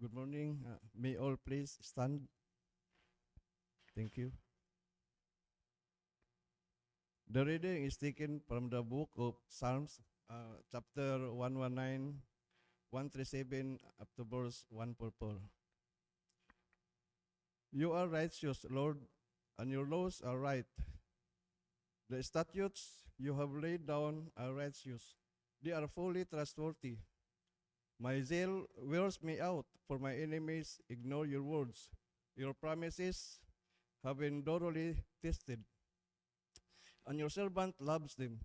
Good morning. May all please stand. Thank you. The reading is taken from the book of Psalms, chapter 119, 137, up to verse 144. You are righteous, Lord, and your laws are right. The statutes you have laid down are righteous. They are fully trustworthy. My zeal wears me out, for my enemies ignore your words. Your promises have been thoroughly tested, and your servant loves them.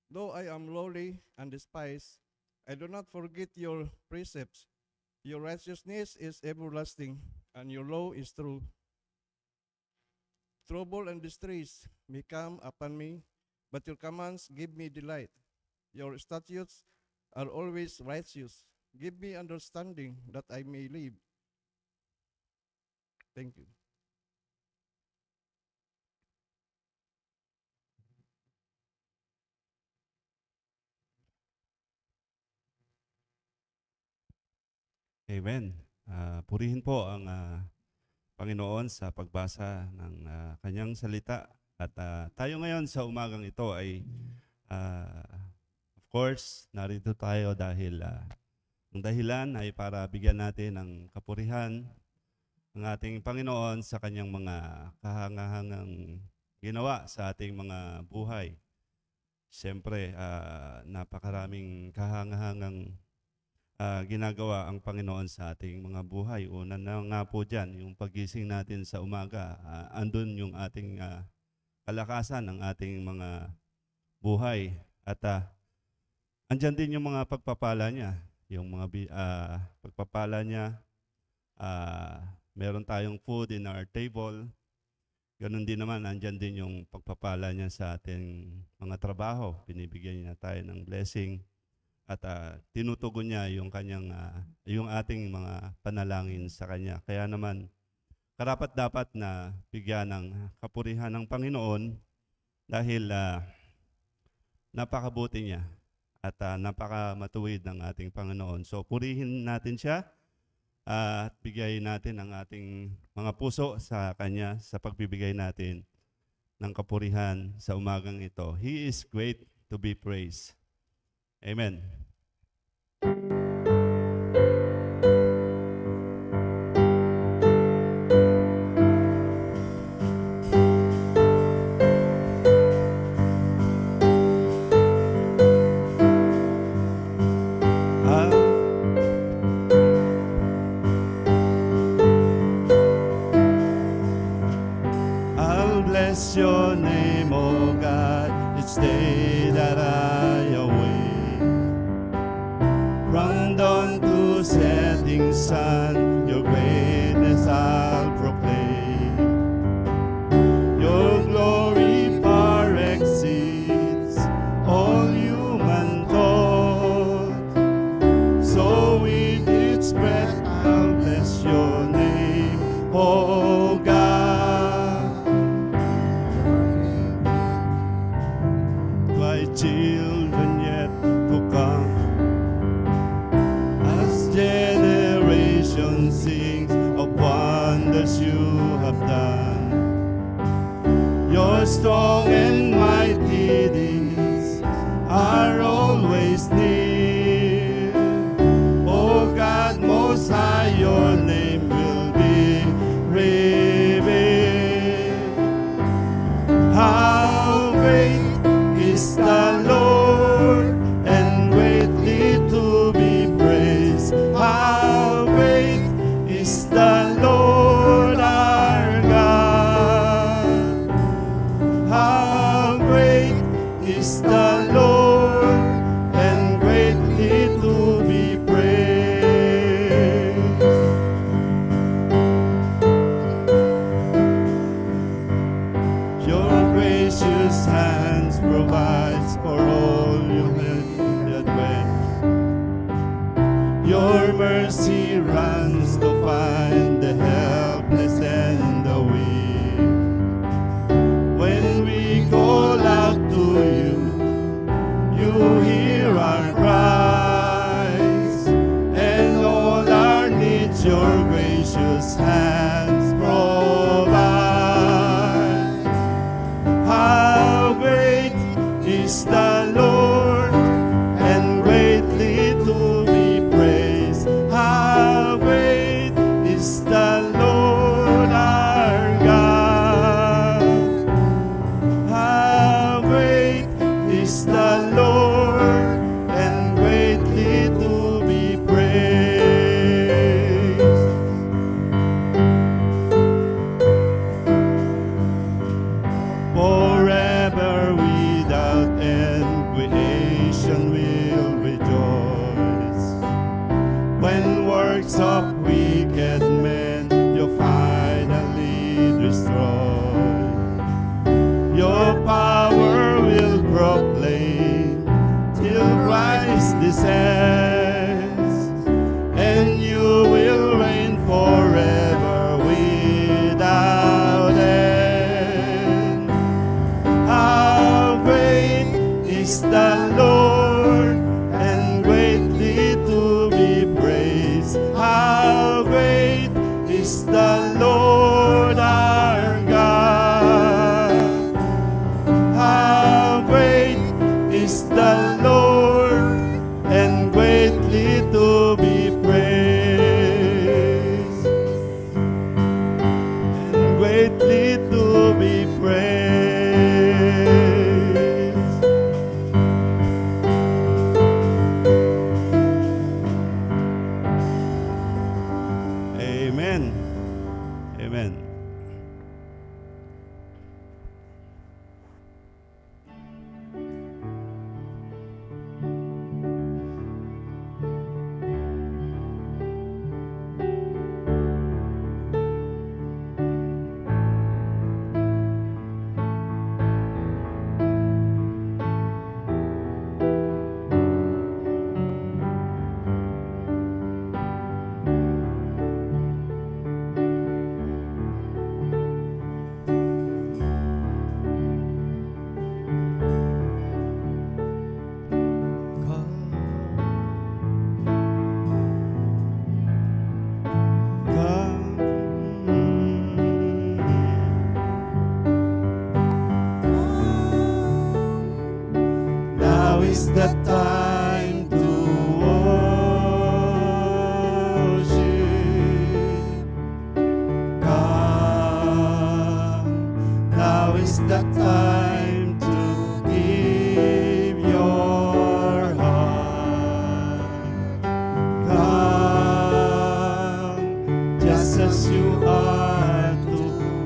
Though I am lowly and despised, I do not forget your precepts. Your righteousness is everlasting, and your law is true. Trouble and distress may come upon me, but your commands give me delight. Your statutes are always righteous. Give me understanding that I may live. Thank you. Amen. Purihin po ang Panginoon sa pagbasa ng kanyang salita. At tayo ngayon sa umagang ito ay, of course, narito tayo dahil ang dahilan ay para bigyan natin ng kapurihan ang ating Panginoon sa kanyang mga kahangahangang ginawa sa ating mga buhay. Siyempre, napakaraming kahangahangang ginagawa ang Panginoon sa ating mga buhay. Una na nga po dyan, yung pagising natin sa umaga, andun yung ating kalakasan ng ating mga buhay. At andyan din yung mga pagpapala niya. Yung mga pagpapala niya, meron tayong food in our table. Ganun din naman, andyan din yung pagpapala niya sa ating mga trabaho. Binibigyan niya tayo ng blessing. At tinutugon niya yung kanyang yung ating mga panalangin sa kanya. Kaya naman karapat-dapat na bigyan ng kapurihan ng Panginoon dahil napakabuti niya at napakamatuwid ng ating Panginoon. So purihin natin siya at bigay natin ang ating mga puso sa kanya sa pagbibigay natin ng kapurihan sa umagang ito. He is great to be praised. Amen. I'll bless your name, O God, each day that I awake. From dawn to setting sun, your greatness I'll proclaim. Your glory far exceeds all human thought. So with each breath I'll bless your name, O God. My children yet to come, as generation sings of wonders you have done. Your strong and mighty deeds are always near. O God, most high, your name will be revealed. How great is the Lord, and greatly to be praised. How great is the Lord our God. How great is the Lord, and greatly to be praised. Your gracious hands provides for all human way. Your mercy runs to find the helpless and the weak. When we call out to you, you hear our cries, and all our needs your is the Lord, and greatly to be praised. How great is the Lord our God. How great is the Lord, and greatly to be praised. Forever without end, creation will rejoice. When works of wicked men you finally destroy, your power will proclaim till Christ descends, and you will reign forever without end. How great is the Lord, and greatly to be praised. How great is the Lord our God. How great is the Lord, and greatly to be praised, and greatly to be praised. Amen. Amen. Now is the time to worship God. Now is the time to give your heart. Come just as you are to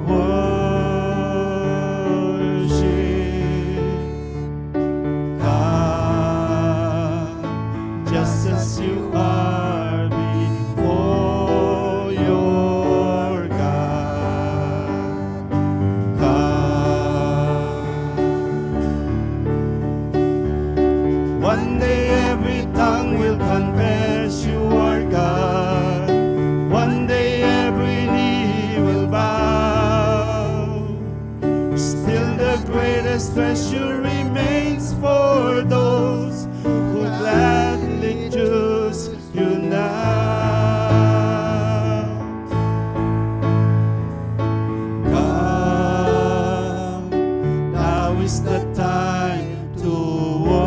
worship. Come just as you are before your God. Come. One day every tongue will confess you are God. One day every knee will bow. Still the greatest treasure remains for those who gladly choose you now. Come, now is the time to worship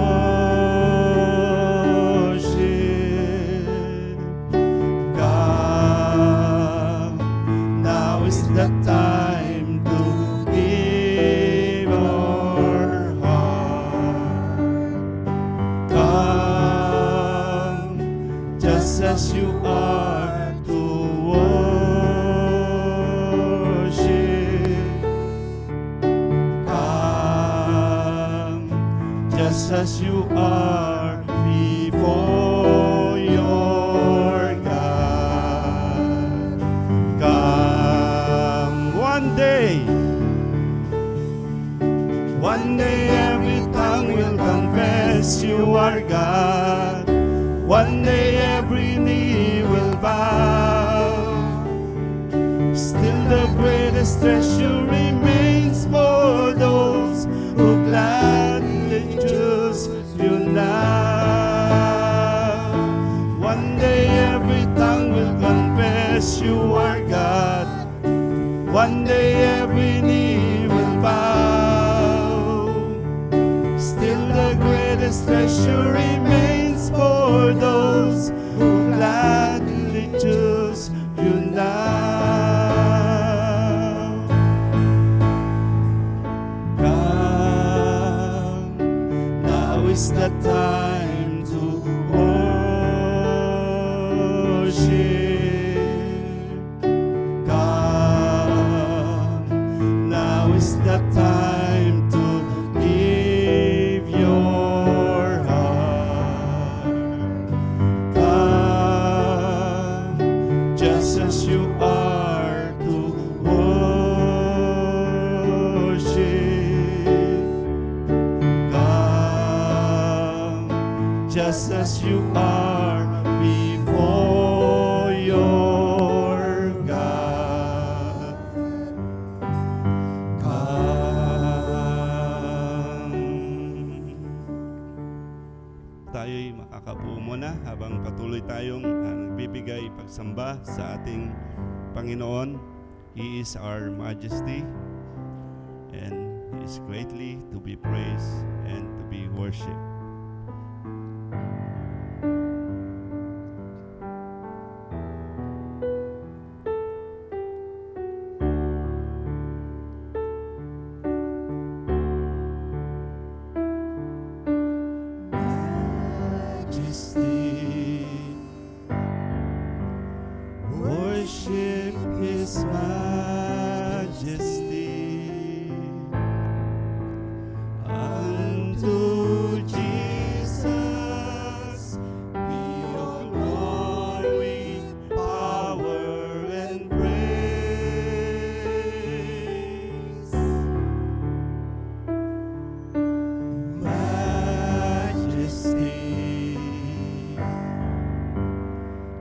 God. Now is the time to give our heart. Come, just as you are to worship. Come, just as you are before your God. Come, one day every tongue will confess you are God. One day every knee will bow. Still the greatest treasure remains for those who gladly choose you now. One day every tongue will confess you are God. One day every knee will bow. Still treasure remains for those who gladly choose you now. Come, now is the time to worship. Come, now is the time to give your heart. Come, just as you are to worship. Come, just as you are before your God. Tayo'y makakabuo muna habang patuloy tayong nagbibigay pagsamba sa ating Panginoon. He is our Majesty and He is greatly to be praised and to be worshipped. Worship His majesty. Unto Jesus be all glory, power, and praise. Majesty,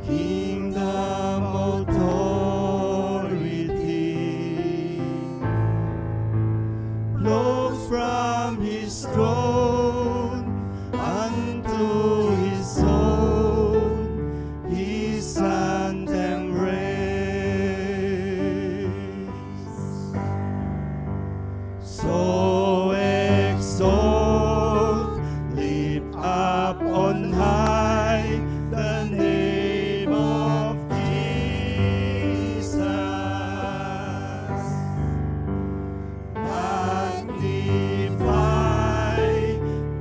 kingdom, authority flows from His throne unto His own, His anthem raise. So exalt, lift up on high the name of Jesus. Magnify,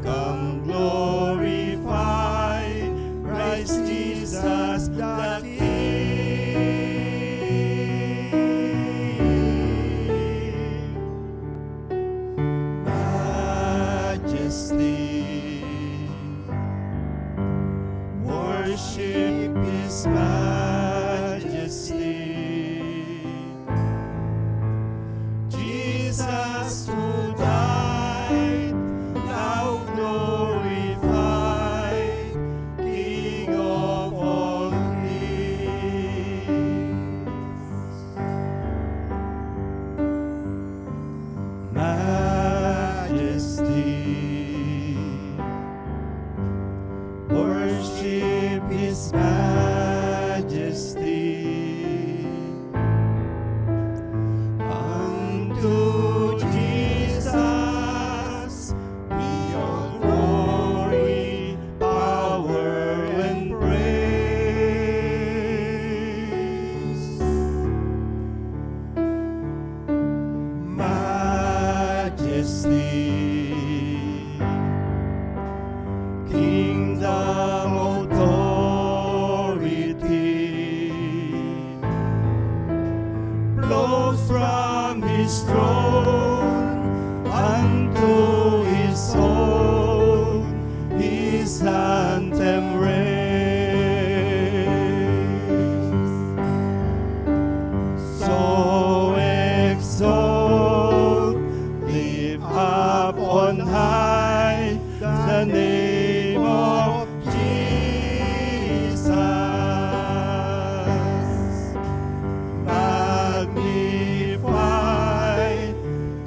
come glorify Christ Jesus the King. Majesty, worship His majesty. Jesus who died, now glorified, King of all kings. Majesty, worship His majesty. Unto Jesus be all glory, power, and praise. Majesty, kingdom, authority flows from His throne unto His own, His anthem raise. So exalt, lift up on high the name of Jesus. Magnify,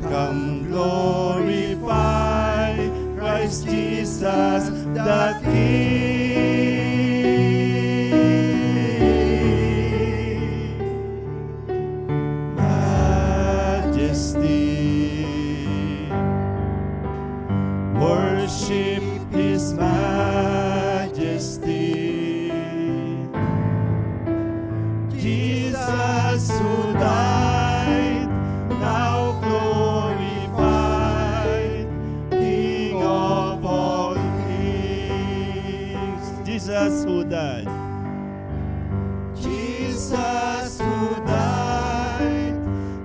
come glorify Christ Jesus the King. Majesty, worship His His majesty. Jesus who died, now glorified, King of all kings. Jesus who died. Jesus who died,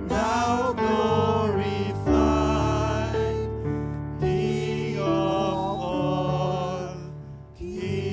now glorified, King of all kings.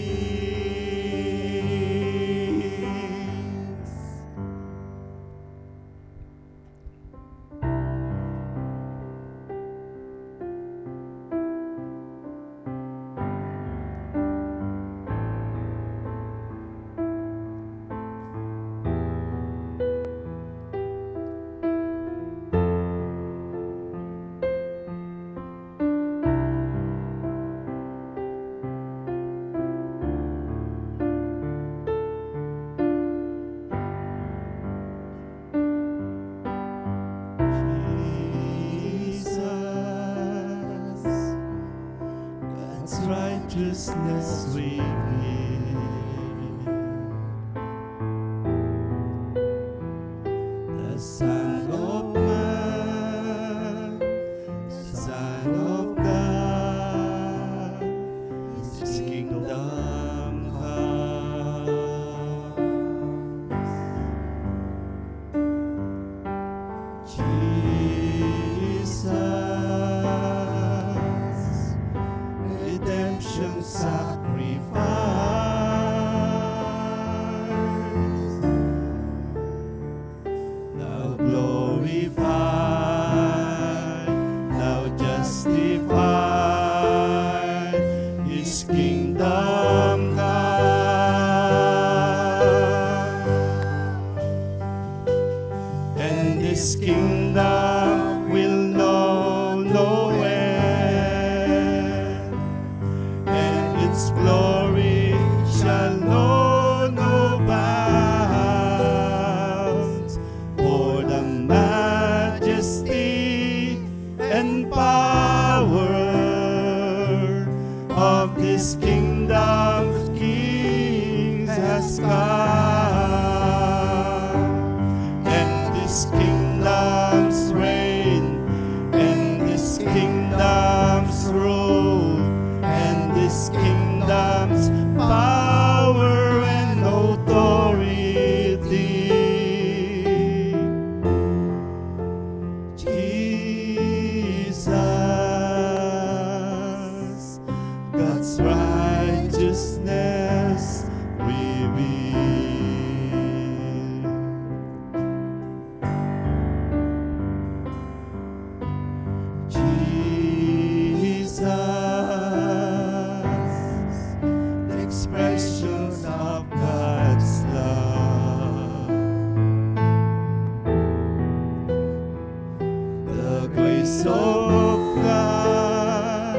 Jesus, God's righteousness revealed. The Son of Man, the Son of God, His kingdom comes. Jesus, redemption sacrifice, now glorified, now justified, His kingdom come, and His kingdom will know no end, and its glory shall know no bounds. For the majesty and power of this kingdom of kings has come, and this kingdom's reign, and this kingdom's rule, and this kingdom's power and authority. Jesus, God's righteousness revealed. Jesus, the expressions of God's love, the grace of God,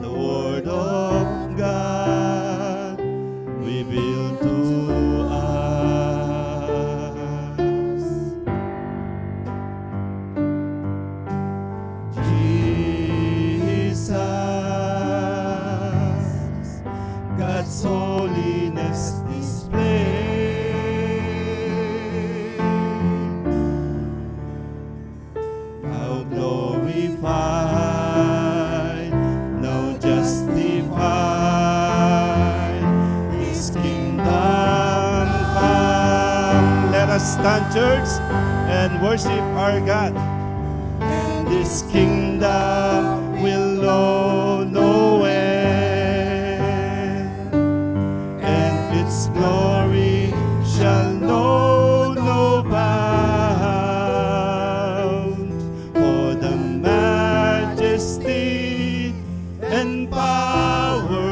the Word of God revealed to us. Jesus, God's holiness displayed, now glorified, now justified, His kingdom come. Let us stand, church, and worship our God. And this kingdom will know no end, and its glory shall know no bound. For the majesty and power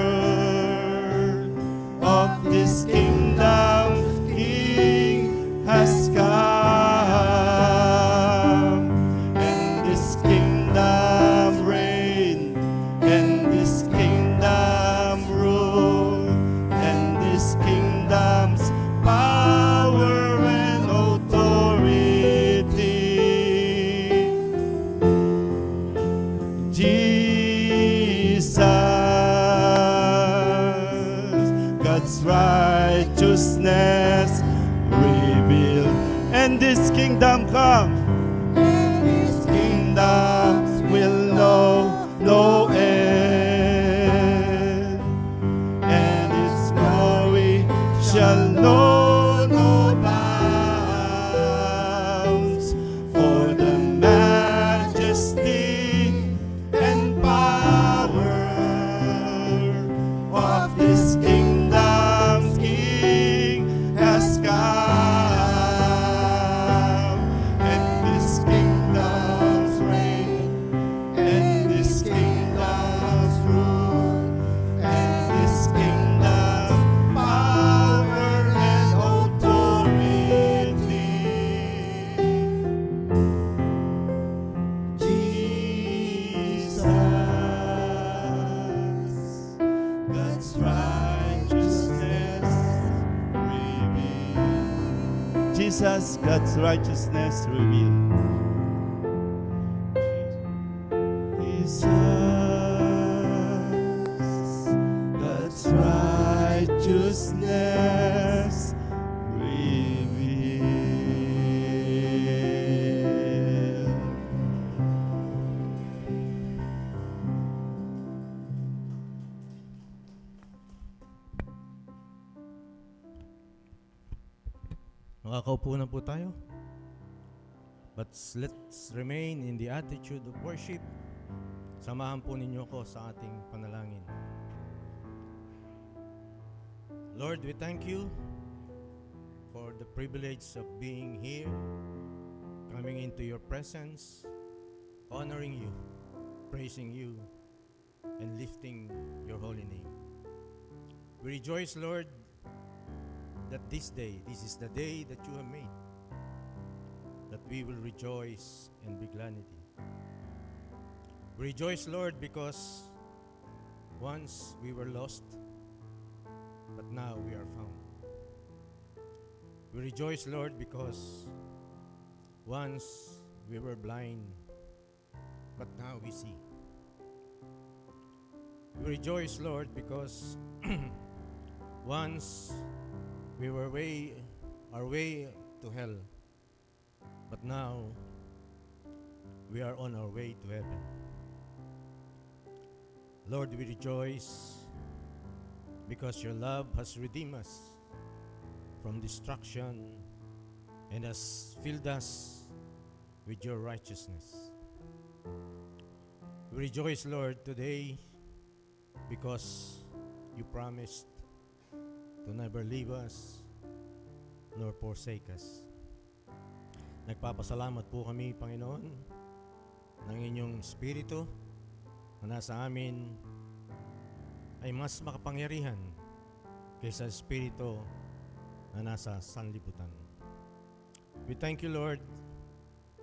of this kingdom King has come, and this kingdom reign, and this kingdom rule, and this kingdom's power and authority. Jesus, righteousness revealed. And this kingdom come, this kingdom will know no end, and its glory shall know no bounds. For the majesty and power of this kingdom's King has come, and this kingdom's reign, and this kingdom's rule, and this kingdom's power and authority. Jesus, God's righteousness revealed. Jesus, God's righteousness revealed. Jesus, God's righteousness revealed. Makakaupo na po tayo. But let's remain in the attitude of worship. Samahan po ninyo ko sa ating panalangin. Lord, we thank you for the privilege of being here, coming into your presence, honoring you, praising you, and lifting your holy name. We rejoice, Lord, that this is the day that you have made, that we will rejoice and be glad in it. We rejoice, Lord, because once we were lost, but now we are found. We rejoice, Lord, because once we were blind, but now we see. We rejoice, Lord, because once we were our way to hell, but now we are on our way to heaven. Lord, we rejoice because your love has redeemed us from destruction and has filled us with your righteousness. We rejoice, Lord, today because you promised to never leave us nor forsake us. Nagpapasalamat po kami, Panginoon, ng inyong Espiritu na nasa amin ay mas makapangyarihan kaysa Espiritu na nasa sanlibutan. We thank you, Lord,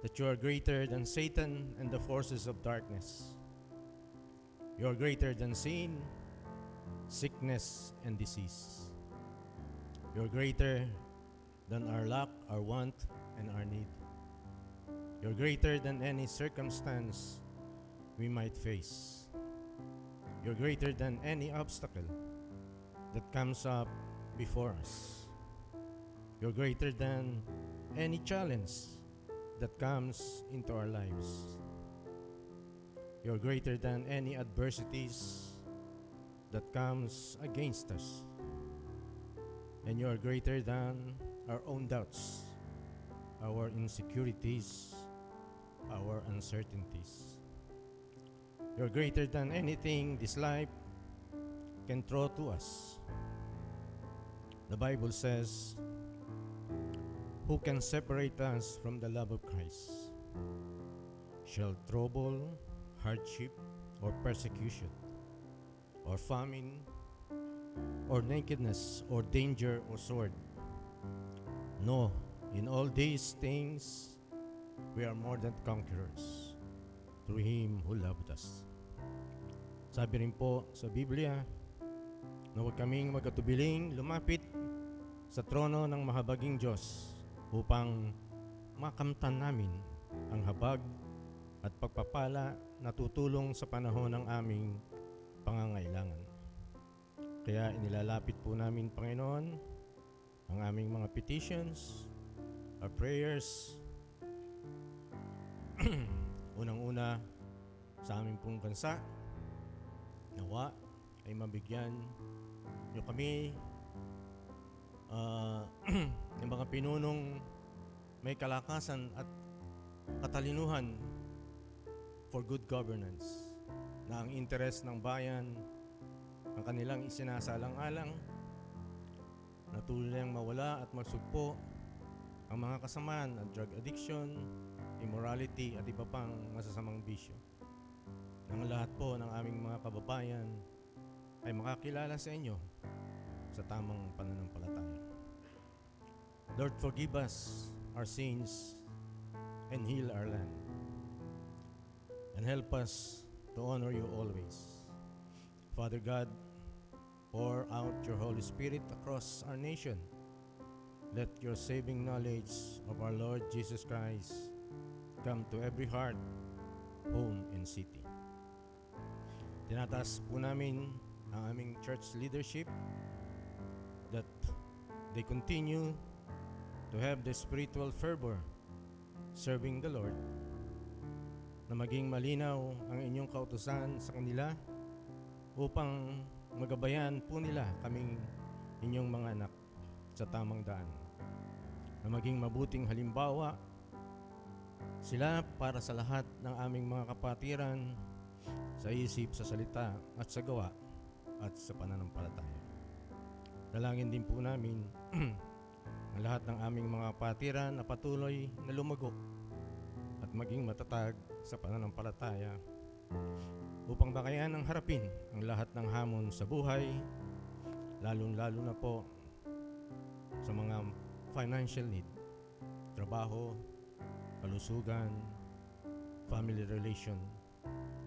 that you are greater than Satan and the forces of darkness. You are greater than sin, sickness, and disease. You are greater than our lack, our want, and our need. You're greater than any circumstance we might face. You're greater than any obstacle that comes up before us. You're greater than any challenge that comes into our lives. You're greater than any adversities that comes against us. And you are greater than our own doubts, our insecurities, our uncertainties. You're greater than anything this life can throw to us. The Bible says, who can separate us from the love of Christ? Shall trouble, hardship, or persecution, or famine, or nakedness, or danger, or sword? No, in all these things, we are more than conquerors through Him who loved us. Sabi rin po sa Biblia, na huwag kaming magkatubiling lumapit sa trono ng mahabaging Diyos upang makamtan namin ang habag at pagpapala na tutulong sa panahon ng aming pangangailangan. Kaya inilalapit po namin, Panginoon, ang aming mga petitions, our prayers. Unang-una sa aming pong bansa, nawa ay mabigyan nyo kami ng mga pinunong may kalakasan at katalinuhan for good governance, na ang interes ng bayan ang kanilang isinasalang-alang, na tuloy mawala at magsugpo ang mga kasamaan at drug addiction, immorality at iba pang masasamang bisyo. Nang lahat po ng aming mga kababayan ay makakilala sa inyo sa tamang pananampalataya. Lord, forgive us our sins and heal our land. And help us to honor you always. Father God, pour out your Holy Spirit across our nation. Let your saving knowledge of our Lord Jesus Christ come to every heart, home, and city. Tinataas po namin ang aming church leadership that they continue to have the spiritual fervor serving the Lord, na maging malinaw ang inyong kautusan sa kanila upang magabayan po nila kaming inyong mga anak sa tamang daan, na maging mabuting halimbawa sila para sa lahat ng aming mga kapatiran sa isip, sa salita at sa gawa at sa pananampalataya. Dalangin din po namin ang lahat ng aming mga kapatiran na patuloy na lumago at maging matatag sa pananampalataya upang bakayan ang harapin ang lahat ng hamon sa buhay, lalong-lalo na po sa mga financial need, trabaho, kalusugan, family relation.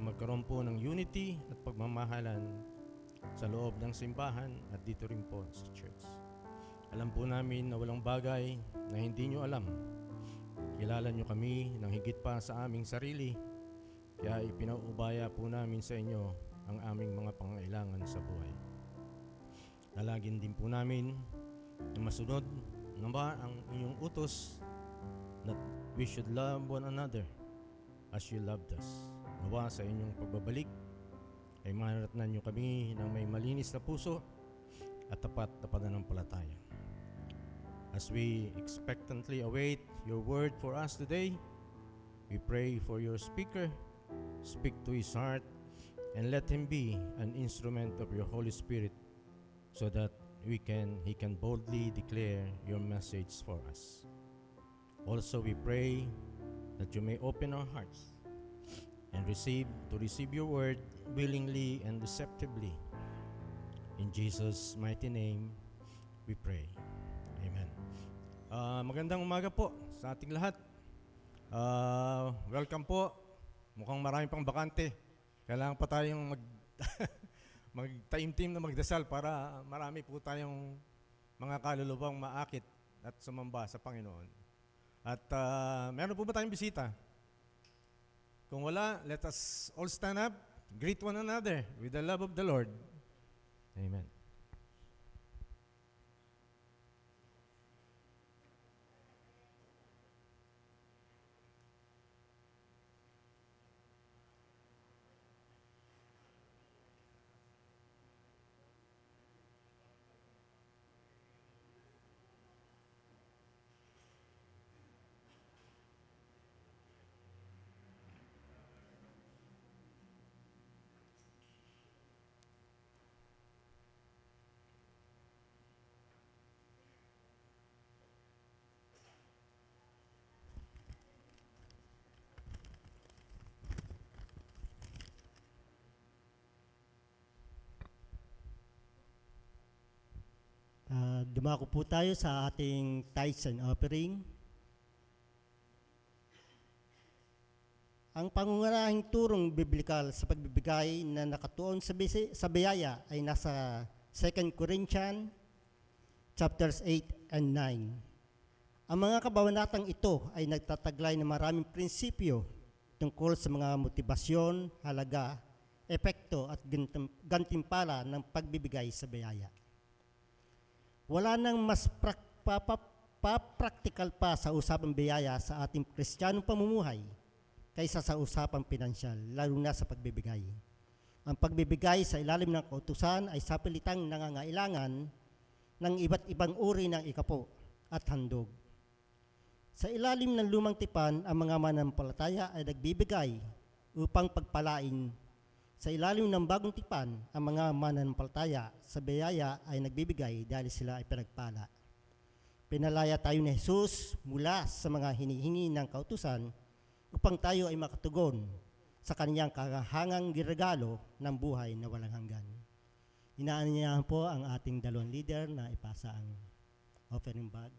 Magkaroon po ng unity at pagmamahalan sa loob ng simbahan at dito rin po sa church. Alam po namin na walang bagay na hindi nyo alam. Kilala nyo kami ng higit pa sa aming sarili, kaya ipinaubaya po namin sa inyo ang aming mga pangailangan sa buhay. Dalangin din po namin na masunod naman ang inyong utos, that we should love one another as you loved us. Nawa sa inyong pagbabalik ay maharatnan nyo kami ng may malinis na puso at tapat na pananampalataya. As we expectantly await your word for us today, we pray for your speaker. Speak to his heart and let him be an instrument of your Holy Spirit so that he can boldly declare your message for us. Also, we pray that you may open our hearts and receive your word willingly and receptively. In Jesus' mighty name, we pray. Amen. Magandang umaga po sa ating lahat. Welcome po. Mukhang marami pang bakante. Kailangan pa tayong magtaimtim na magdasal para marami po tayong mga kaluluwang maakit at sumamba sa Panginoon. At meron po ba tayong bisita? Kung wala, let us all stand up, greet one another with the love of the Lord. Amen. Dumako po tayo sa ating tithes and offering. Ang pangunahing turong biblikal sa pagbibigay na nakatuon sa biyaya ay nasa 2 Corinthians chapters 8 and 9. Ang mga kabanatang ito ay nagtataglay ng maraming prinsipyo tungkol sa mga motibasyon, halaga, epekto at gantimpala ng pagbibigay sa biyaya. Wala nang mas practical pa sa usapang biyaya sa ating Kristiyanong pamumuhay kaysa sa usapang pinansyal, lalo na sa pagbibigay. Ang pagbibigay sa ilalim ng kautusan ay sapilitang nangangailangan ng iba't ibang uri ng ikapo at handog. Sa ilalim ng lumang tipan, ang mga mananampalataya ay nagbibigay upang pagpalain. Sa ilalim ng bagong tipan, ang mga mananampalataya sa biyaya ay nagbibigay dahil sila ay pinagpala. Pinalaya tayo ni Jesus mula sa mga hinihingi ng kautusan upang tayo ay makatugon sa kanyang kahangang regalo ng buhay na walang hanggan. Inaanyayahan po ang ating dalawang leader na ipasa ang offering bag.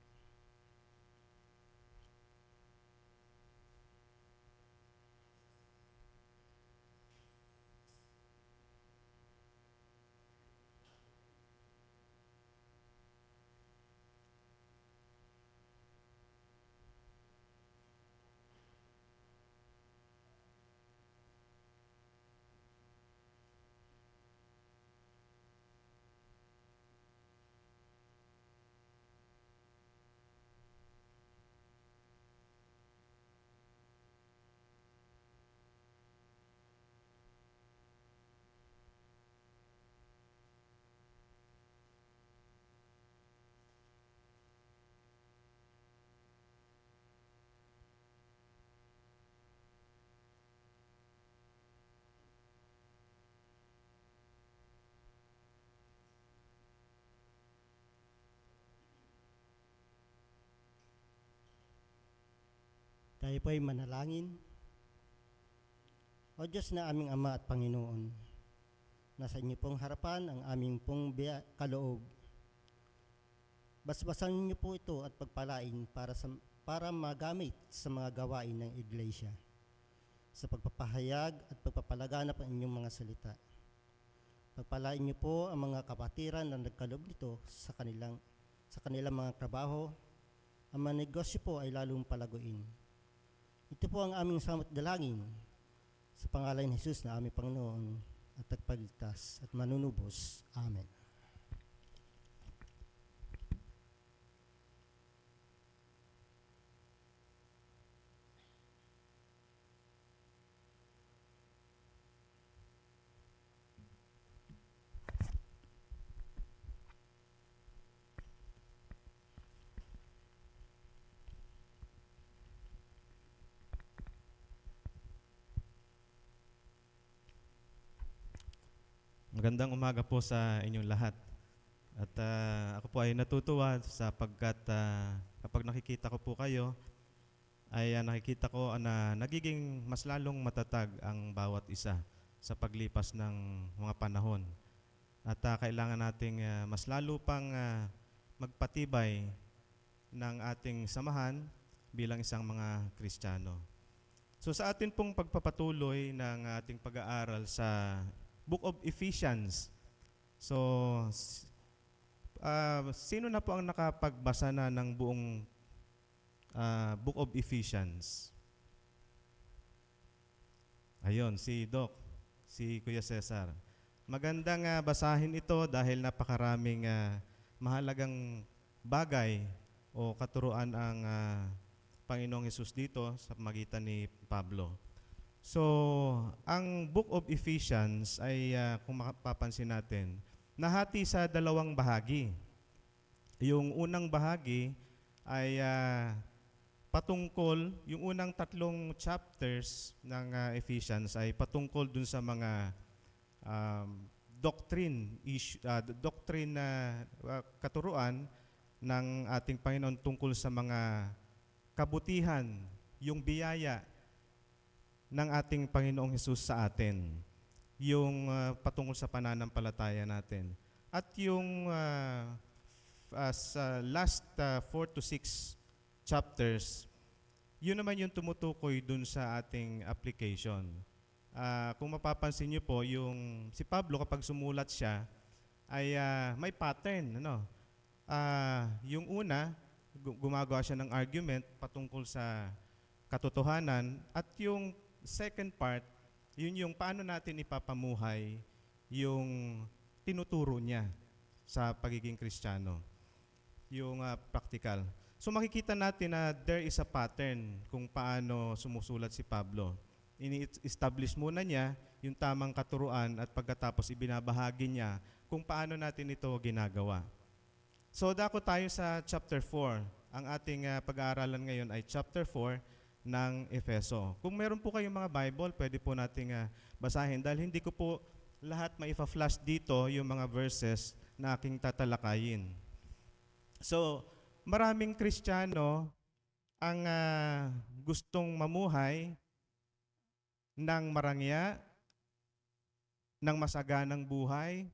Tayo po ay manalangin. O Diyos na aming Ama at Panginoon, nasa inyo pong harapan ang aming pong kaloob. Basbasan niyo po ito at pagpalain para magamit sa mga gawain ng Iglesia, sa pagpapahayag at pagpapalaganap ng inyong mga salita. Pagpalain niyo po ang mga kapatiran na nagkaloob nito sa kanilang mga trabaho. Ang mga negosyo po ay lalong palaguin. Ito po ang aming samot dalangin sa pangalan ni Jesus na aming Panginoon at Tagapagligtas at manunubos. Amen. Magandang umaga po sa inyong lahat. At ako po ay natutuwa sapagkat kapag nakikita ko po kayo, ay nakikita ko na nagiging mas lalong matatag ang bawat isa sa paglipas ng mga panahon. At kailangan nating mas lalo pang magpatibay ng ating samahan bilang isang mga Kristiyano. So sa atin pong pagpapatuloy ng ating pag-aaral sa Book of Ephesians. So, sino na po ang nakapagbasa na ng buong Book of Ephesians? Ayun, si Doc, si Kuya Cesar. Magandang basahin ito dahil napakaraming mahalagang bagay o katuruan ang Panginoong Hesus dito sa magitan ni Pablo. So, ang Book of Ephesians ay, kung mapapansin natin, nahati sa dalawang bahagi. Yung unang bahagi ay patungkol, yung unang 3 chapters ng Ephesians ay patungkol dun sa mga doctrine na katuruan ng ating Panginoon tungkol sa mga kabutihan, yung biyaya ng ating Panginoong Hesus sa atin, yung patungkol sa pananampalataya natin. At yung sa last 4 to 6 chapters, yun naman yung tumutukoy dun sa ating application. Kung mapapansin niyo po, yung si Pablo kapag sumulat siya, ay may pattern. Yung una, gumagawa siya ng argument patungkol sa katotohanan, at yung second part Yun yung paano natin ipapamuhay yung tinuturo niya sa pagiging Kristiyano. Yung practical. So makikita natin na there is a pattern kung paano sumusulat si Pablo. Ini-establish muna niya yung tamang katuruan at pagkatapos ibinabahagi niya kung paano natin ito ginagawa. So dako tayo sa chapter 4. Ang ating pag-aaralan ngayon ay chapter 4 ng Efeso. Kung meron po kayong mga Bible, pwede po nating basahin dahil hindi ko po lahat maifa-flash dito yung mga verses na aking tatalakayin. So, maraming Kristiyano ang gustong mamuhay ng marangya, ng masaganang buhay.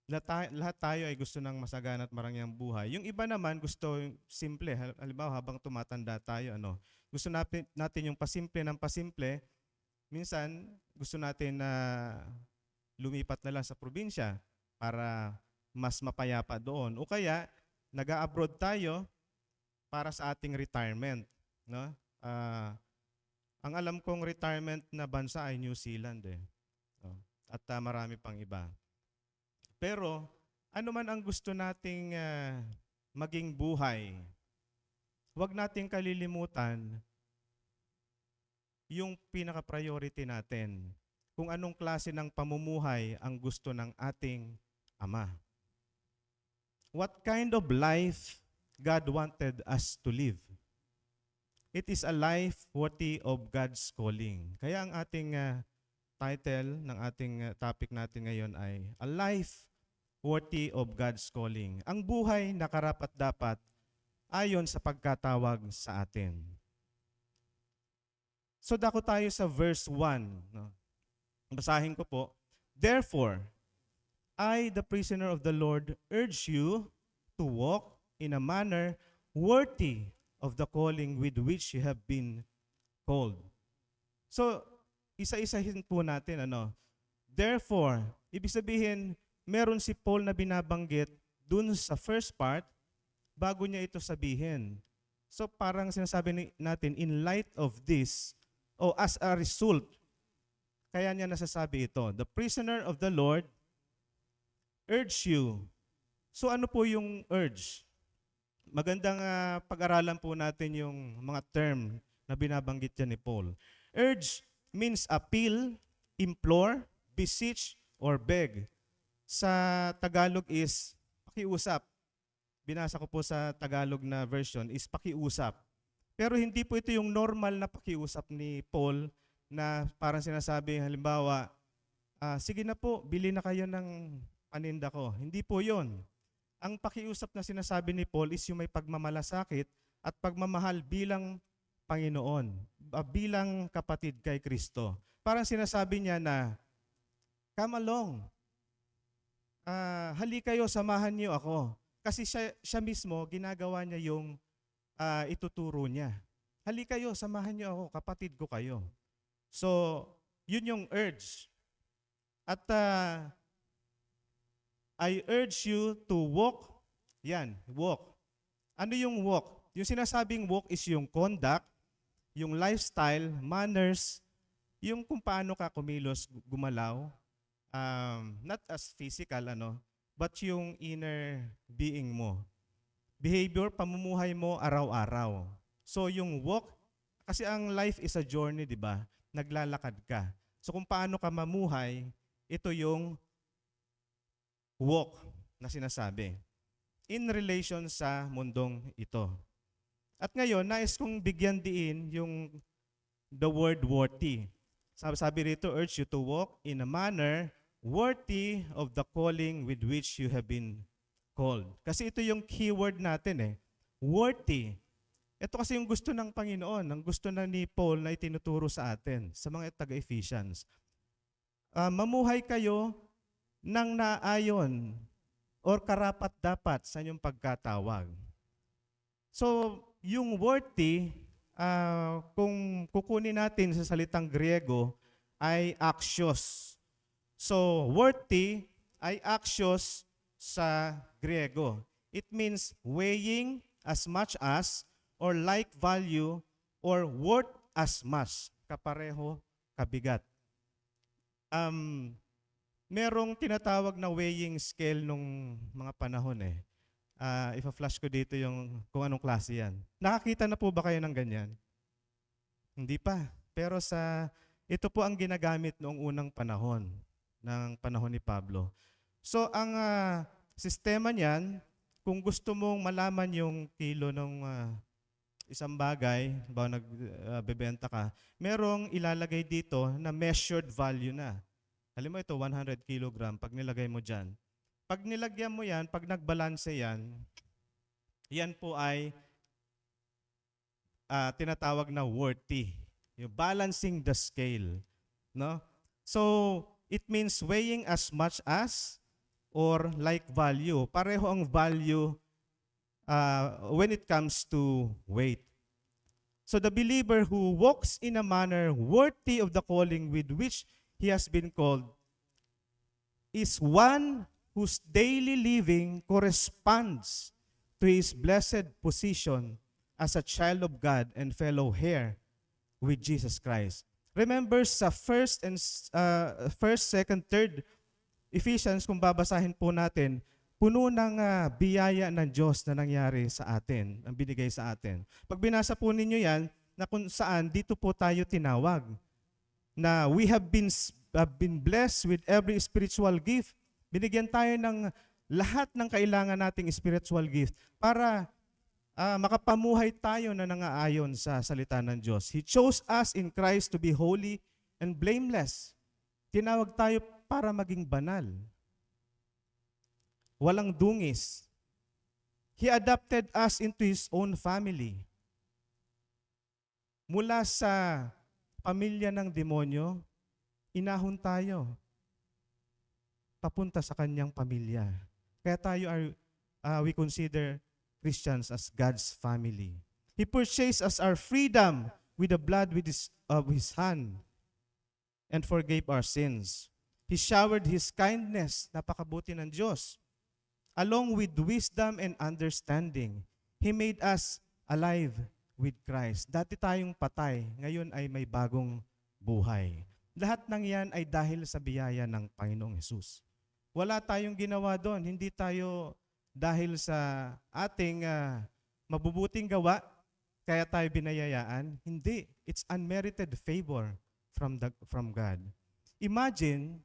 Lahat tayo ay gusto ng masagana at marangyang buhay. Yung iba naman gusto simple. Halimbawa, habang tumatanda tayo, gusto natin yung pasimple ng pasimple. Minsan, gusto natin na lumipat na lang sa probinsya para mas mapayapa doon. O kaya, nag-a-abroad tayo para sa ating retirement. No? Ang alam kong retirement na bansa ay New Zealand. At marami pang iba. Pero, ano man ang gusto nating maging buhay, huwag nating kalilimutan yung pinaka-priority natin. Kung anong klase ng pamumuhay ang gusto ng ating Ama. What kind of life God wanted us to live? It is a life worthy of God's calling. Kaya ang ating title ng ating topic natin ngayon ay A Life Worthy of God's Calling. Ang buhay na karapat-dapat ayon sa pagkatawag sa atin. So dako tayo sa verse 1. Basahin ko po. Therefore, I, the prisoner of the Lord, urge you to walk in a manner worthy of the calling with which you have been called. So, isa-isahin po natin, Therefore, ibig sabihin, meron si Paul na binabanggit dun sa first part bago niya ito sabihin. So, parang sinasabi natin, in light of this, as a result, kaya niya nasasabi ito, the prisoner of the Lord urge you. So, ano po yung urge? Magandang pag-aralan po natin yung mga term na binabanggit yan ni Paul. Urge means appeal, implore, beseech, or beg. Sa Tagalog is pakiusap. Binasa ko po sa Tagalog na version is pakiusap. Pero hindi po ito yung normal na pakiusap ni Paul na parang sinasabi, halimbawa, sige na po, bili na kayo ng paninda ko. Hindi po yon. Ang pakiusap na sinasabi ni Paul is yung may pagmamalasakit at pagmamahal bilang Panginoon, bilang kapatid kay Kristo. Parang sinasabi niya na, come along. Hali kayo, samahan niyo ako. Kasi siya mismo, ginagawa niya yung ituturo niya. Hali kayo, samahan niyo ako, kapatid ko kayo. So, yun yung urge. At I urge you to walk. Yan, walk. Ano yung walk? Yung sinasabing walk is yung conduct, yung lifestyle, manners, yung kung paano ka kumilos, gumalaw, not as physical, but yung inner being mo. Behavior, pamumuhay mo araw-araw. So yung walk, kasi ang life is a journey, di ba? Naglalakad ka. So kung paano ka mamuhay, ito yung walk na sinasabi in relation sa mundong ito. At ngayon, nais kong bigyan diin yung the word worthy. Sabi rito, urge you to walk in a manner worthy of the calling with which you have been called. Kasi ito yung keyword natin worthy. Ito kasi yung gusto ng Panginoon, ang gusto na ni Paul na itinuturo sa atin, sa mga taga-Ephesians. Mamuhay kayo ng naayon or karapat-dapat sa inyong pagkatawag. So, yung worthy, kung kukunin natin sa salitang Griego, ay axios. So, worthy ay axios sa Griego. It means weighing as much as or like value or worth as much. Kapareho, kabigat. merong tinatawag na weighing scale nung mga panahon eh. Ipa-flash ko dito yung kung anong klase yan. Nakakita na po ba kayo ng ganyan? Hindi pa. Pero ito po ang ginagamit noong unang panahon, ng panahon ni Pablo. So ang sistema niyan, kung gusto mong malaman yung kilo ng isang bagay, ba nagbebenta ka, merong ilalagay dito na measured value na. Alam mo ito, 100 kilogram, pag nilagay mo dyan. Pag nilagyan mo yan, pag nagbalanse yan, yan po ay tinatawag na worthy. Yung balancing the scale. No? So, it means weighing as much as or like value. Pareho ang value when it comes to weight. So the believer who walks in a manner worthy of the calling with which he has been called is one whose daily living corresponds to his blessed position as a child of God and fellow heir with Jesus Christ. Remember sa first, 2nd, 3rd Ephesians, kung babasahin po natin, puno ng biyaya ng Diyos na nangyari sa atin, ang binigay sa atin. Pag binasa po ninyo yan, na kung saan dito po tayo tinawag, na we have been blessed with every spiritual gift. Binigyan tayo ng lahat ng kailangan nating spiritual gift para makapamuhay tayo na nangaayon sa salita ng Diyos. He chose us in Christ to be holy and blameless. Tinawag tayo para maging banal. Walang dungis. He adopted us into His own family. Mula sa pamilya ng demonyo, inahon tayo papunta sa kanyang pamilya. Kaya tayo we consider Christians as God's family. He purchased us our freedom with the blood of His Son and forgave our sins. He showered His kindness, napakabuti ng Diyos. Along with wisdom and understanding, He made us alive with Christ. Dati tayong patay, ngayon ay may bagong buhay. Lahat ng yan ay dahil sa biyaya ng Panginoong Hesus. Wala tayong ginawa doon, hindi tayo dahil sa ating mabubuting gawa, kaya tayo binayayaan. Hindi, it's unmerited favor from God. Imagine,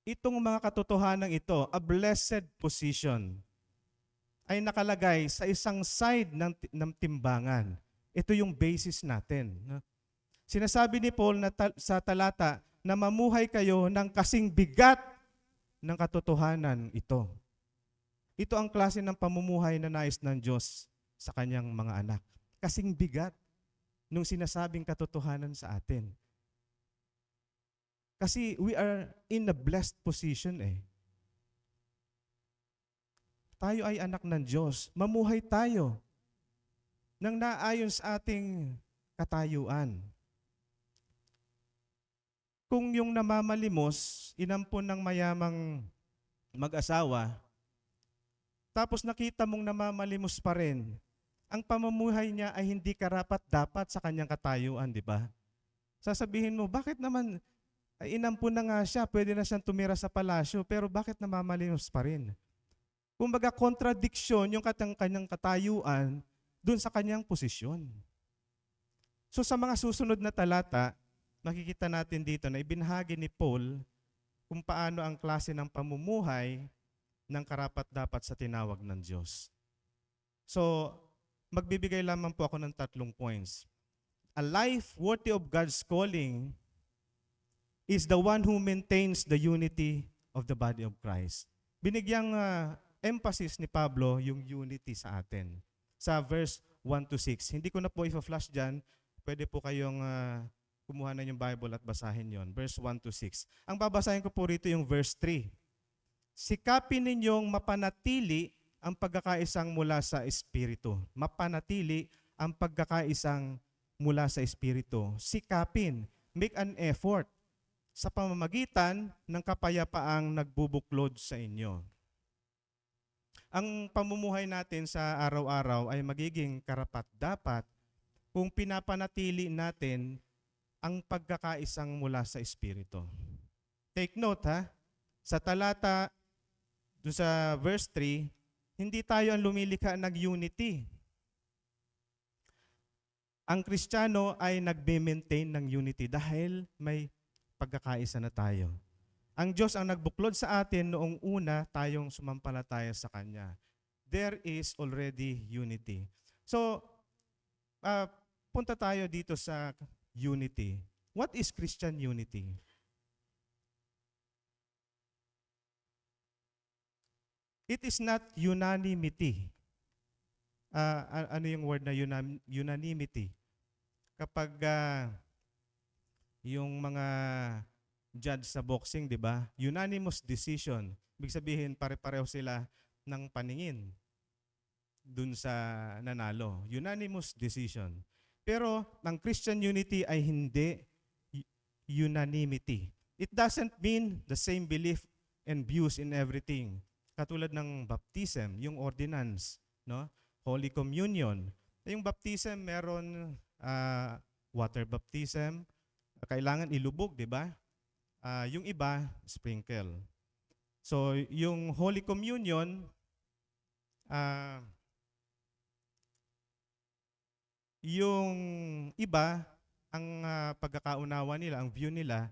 itong mga katotohanan ito, a blessed position, ay nakalagay sa isang side ng timbangan. Ito yung basis natin. Sinasabi ni Paul sa talata na mamuhay kayo ng kasing bigat ng katotohanan ito. Ito ang klase ng pamumuhay na nais ng Diyos sa kanyang mga anak. Kasing bigat nung sinasabing katotohanan sa atin. Kasi we are in a blessed position eh. Tayo ay anak ng Diyos. Mamuhay tayo nang naayon sa ating katayuan. Kung yung namamalimos, inampon ng mayamang mag-asawa, tapos nakita mong namamalimos pa rin, ang pamumuhay niya ay hindi karapat-dapat sa kanyang katayuan, di ba? Sasabihin mo, bakit naman inampun na nga siya, pwede na siyang tumira sa palasyo, pero bakit namamalimos pa rin? Kumbaga, contradiction yung kanyang katayuan dun sa kanyang posisyon. So sa mga susunod na talata, makikita natin dito na ibinahagi ni Paul kung paano ang klase ng pamumuhay ng karapat-dapat sa tinawag ng Diyos. So, magbibigay lamang po ako ng 3 points. A life worthy of God's calling is the one who maintains the unity of the body of Christ. Binigyang emphasis ni Pablo yung unity sa atin. Sa verse 1-6. Hindi ko na po i-flash dyan. Pwede po kayong kumuha na yung Bible at basahin yon. Verse 1-6. Ang babasahin ko po rito yung verse 3. Sikapin ninyong mapanatili ang pagkakaisang mula sa Espiritu. Mapanatili ang pagkakaisang mula sa Espiritu. Sikapin. Make an effort sa pamamagitan ng kapayapaang nagbubuklod sa inyo. Ang pamumuhay natin sa araw-araw ay magiging karapat-dapat kung pinapanatili natin ang pagkakaisang mula sa Espiritu. Take note ha, sa talata, doon sa verse 3, hindi tayo ang lumilikha ng unity. Ang Kristiyano ay nagbe-maintain ng unity dahil may pagkakaisa na tayo. Ang Diyos ang nagbuklod sa atin noong una tayong sumampalataya sa Kanya. There is already unity. So, punta tayo dito sa unity. What is Christian unity? It is not unanimity. Ano yung word na unanimity? Kapag yung mga judge sa boxing, di ba? Unanimous decision. Ibig sabihin, pare-pareho sila ng paningin dun sa nanalo. Unanimous decision. Pero ang Christian unity ay hindi unanimity. It doesn't mean the same belief and views in everything. Katulad ng baptism, yung ordinance, no? Holy Communion. Yung baptism, meron water baptism, kailangan ilubog, di ba? Yung iba, sprinkle. So, yung Holy Communion, yung iba, ang pagkakaunawa nila, ang view nila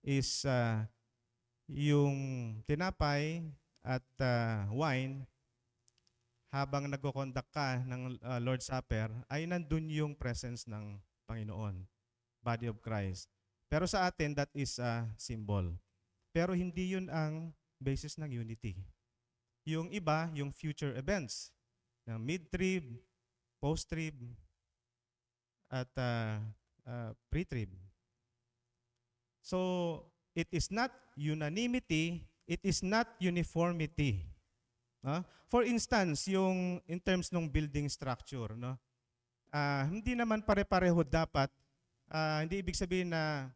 is yung tinapay at wine, habang nagko-conduct ka ng Lord's Supper, ay nandun yung presence ng Panginoon, body of Christ. Pero sa atin, that is a symbol. Pero hindi yun ang basis ng unity. Yung iba, yung future events, ng mid-trib, post-trib, at pre-trib. So, it is not unanimity, it is not uniformity. For instance, yung in terms ng building structure, no? Hindi naman pare-pareho dapat. Hindi ibig sabihin na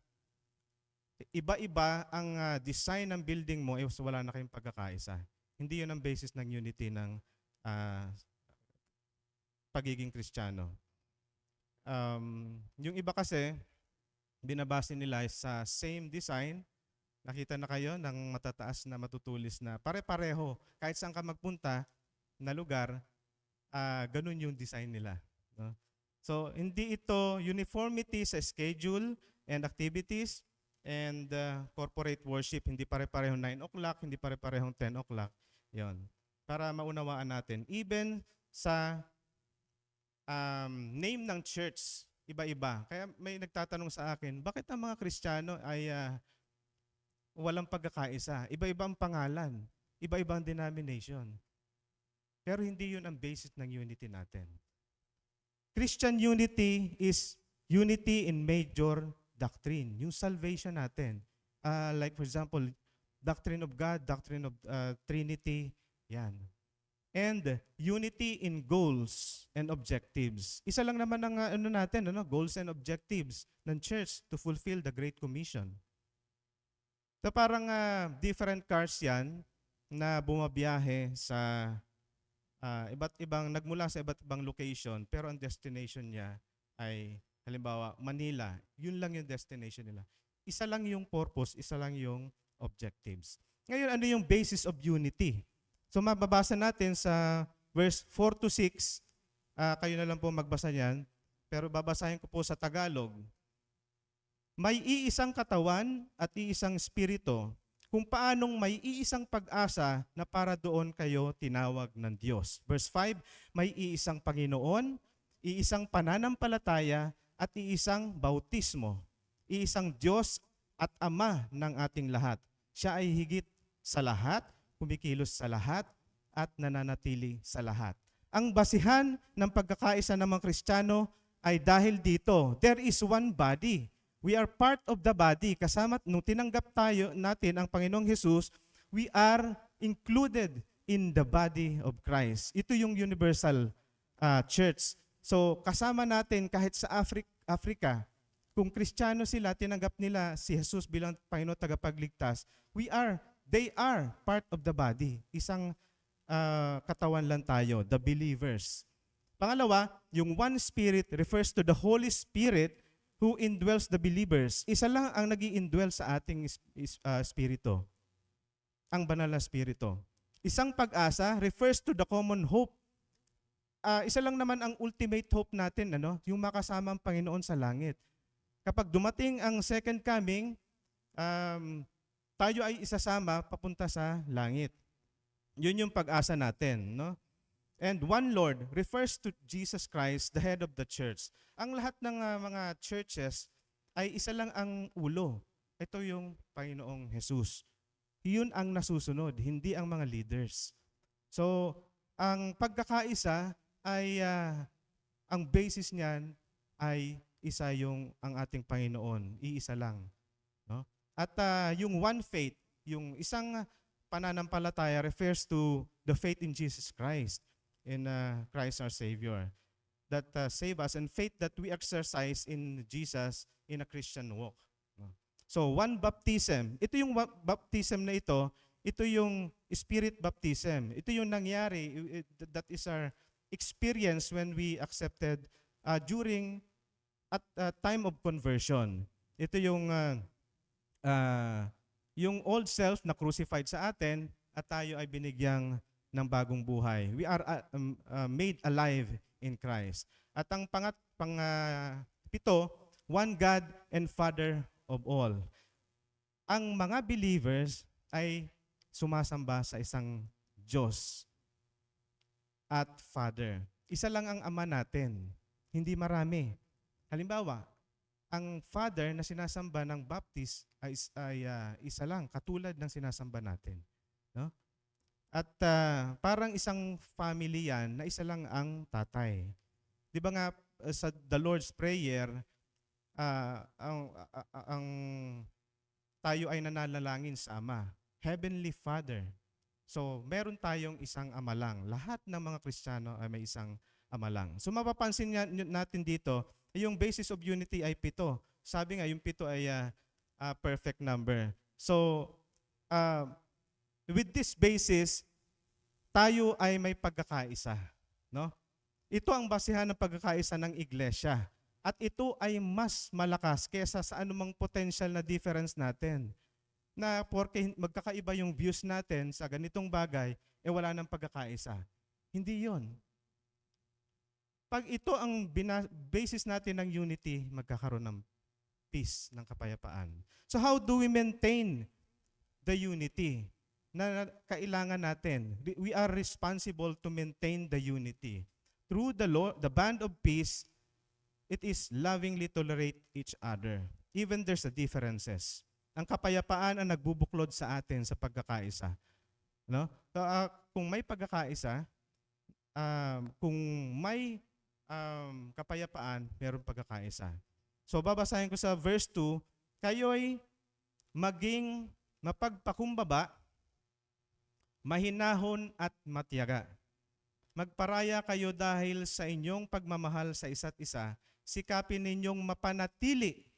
iba-iba ang design ng building mo, wala na kayong pagkakaisa. Hindi yun ang basis ng unity ng pagiging Kristiyano. Yung iba kasi, binabase nila sa same design. Nakita na kayo ng matataas na matutulis na pare-pareho. Kahit saan ka magpunta na lugar, ganun yung design nila. No? So, hindi ito uniformity sa schedule and activities and corporate worship. Hindi pare-parehong 9 o'clock, hindi pare-parehong 10 o'clock. Yon. Para maunawaan natin. Even sa name ng church, iba-iba. Kaya may nagtatanong sa akin, bakit ang mga Kristiyano ay walang pagkakaisa? Iba-iba ang pangalan, iba-iba ang denomination. Pero hindi yun ang basis ng unity natin. Christian unity is unity in major doctrine, yung salvation natin. Like for example, doctrine of God, doctrine of Trinity, yan. And unity in goals and objectives. Isa lang naman ang natin, goals and objectives ng church to fulfill the Great Commission. So parang different cars yan na bumabiyahe sa nagmula sa iba't ibang location, pero ang destination niya ay halimbawa Manila. Yun lang yung destination nila. Isa lang yung purpose, isa lang yung objectives. Ngayon, ano yung basis of unity? So mababasa natin sa verse 4 to 6, kayo na lang po magbasa niyan, pero babasahin ko po sa Tagalog. May iisang katawan at iisang espiritu, kung paanong may iisang pag-asa na para doon kayo tinawag ng Diyos. Verse 5, may iisang Panginoon, iisang pananampalataya, at iisang bautismo. Iisang Diyos at Ama ng ating lahat. Siya ay higit sa lahat, kumikilos sa lahat, at nananatili sa lahat. Ang basihan ng pagkakaisa ng mga Kristiyano ay dahil dito, there is one body. We are part of the body. Kasama nung tinanggap natin ang Panginoong Jesus, we are included in the body of Christ. Ito yung universal church. So kasama natin kahit sa Africa, kung Kristiyano sila, tinanggap nila si Jesus bilang Panginoon tagapagligtas, they are part of the body. Isang katawan lang tayo, the believers. Pangalawa, yung one spirit refers to the Holy Spirit who indwells the believers. Isa lang ang nag-i-indwell sa ating spirito, ang banal na spirito. Isang pag-asa refers to the common hope. Isa lang naman ang ultimate hope natin, yung makasama ang Panginoon sa langit. Kapag dumating ang second coming, tayo ay isasama papunta sa langit. Yun yung pag-asa natin, no? And one Lord refers to Jesus Christ, the head of the church. Ang lahat ng mga churches ay isa lang ang ulo. Ito yung Panginoong Jesus. Yun ang nasusunod, hindi ang mga leaders. So, ang pagkakaisa ay ang basis niyan ay isa yung ang ating Panginoon, iisa lang, no? At yung one faith, yung isang pananampalataya refers to the faith in Jesus Christ, in Christ our Savior, that save us, and faith that we exercise in Jesus in a Christian walk. So, one baptism. Ito yung baptism na ito yung spirit baptism. Ito yung nangyari, that is our experience when we accepted during at time of conversion. Ito yung old self na crucified sa atin at tayo ay binigyang ng bagong buhay. We are made alive in Christ. At ang pito, one God and Father of all. Ang mga believers ay sumasamba sa isang Diyos at Father. Isa lang ang Ama natin, hindi marami. Halimbawa, ang Father na sinasamba ng Baptist ay isa lang, katulad ng sinasamba natin, no? At parang isang family yan na isa lang ang tatay. Di ba nga sa The Lord's Prayer, ang tayo ay nananalangin sa Ama, Heavenly Father. So, meron tayong isang Ama lang. Lahat ng mga Kristiyano ay may isang Ama lang. So, mapapansin natin dito, yung basis of unity ay 7. Sabi nga, yung 7 ay perfect number. So, with this basis, tayo ay may pagkakaisa, no? Ito ang basihan ng pagkakaisa ng iglesia. At ito ay mas malakas kaysa sa anumang potential na difference natin. Na porque magkakaiba yung views natin sa ganitong bagay, wala nang pagkakaisa. Hindi yon. Pag ito ang basis natin ng unity, magkakaroon ng peace, ng kapayapaan. So how do we maintain the unity na kailangan natin? We are responsible to maintain the unity. Through the band of peace, it is lovingly tolerate each other. Even there's the differences. Ang kapayapaan ang nagbubuklod sa atin sa pagkakaisa. No? So, kung may pagkakaisa, kung may kapayapaan, mayroong pagkakaisa. So babasahin ko sa verse 2, kayo'y maging mapagpakumbaba, mahinahon at matiyaga. Magparaya kayo dahil sa inyong pagmamahal sa isa't isa, sikapin ninyong mapanatili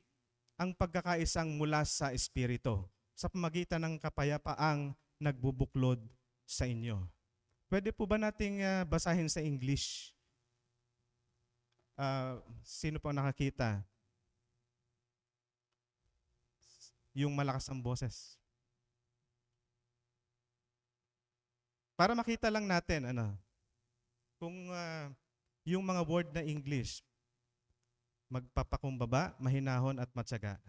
ang pagkakaisang mula sa Espiritu sa pamagitan ng kapayapaang nagbubuklod sa inyo. Pwede po ba nating basahin sa English? Sino po nakakita? Yung malakas ang boses. Para makita lang natin, kung yung mga word na English, magpapakumbaba, mahinahon at matyaga.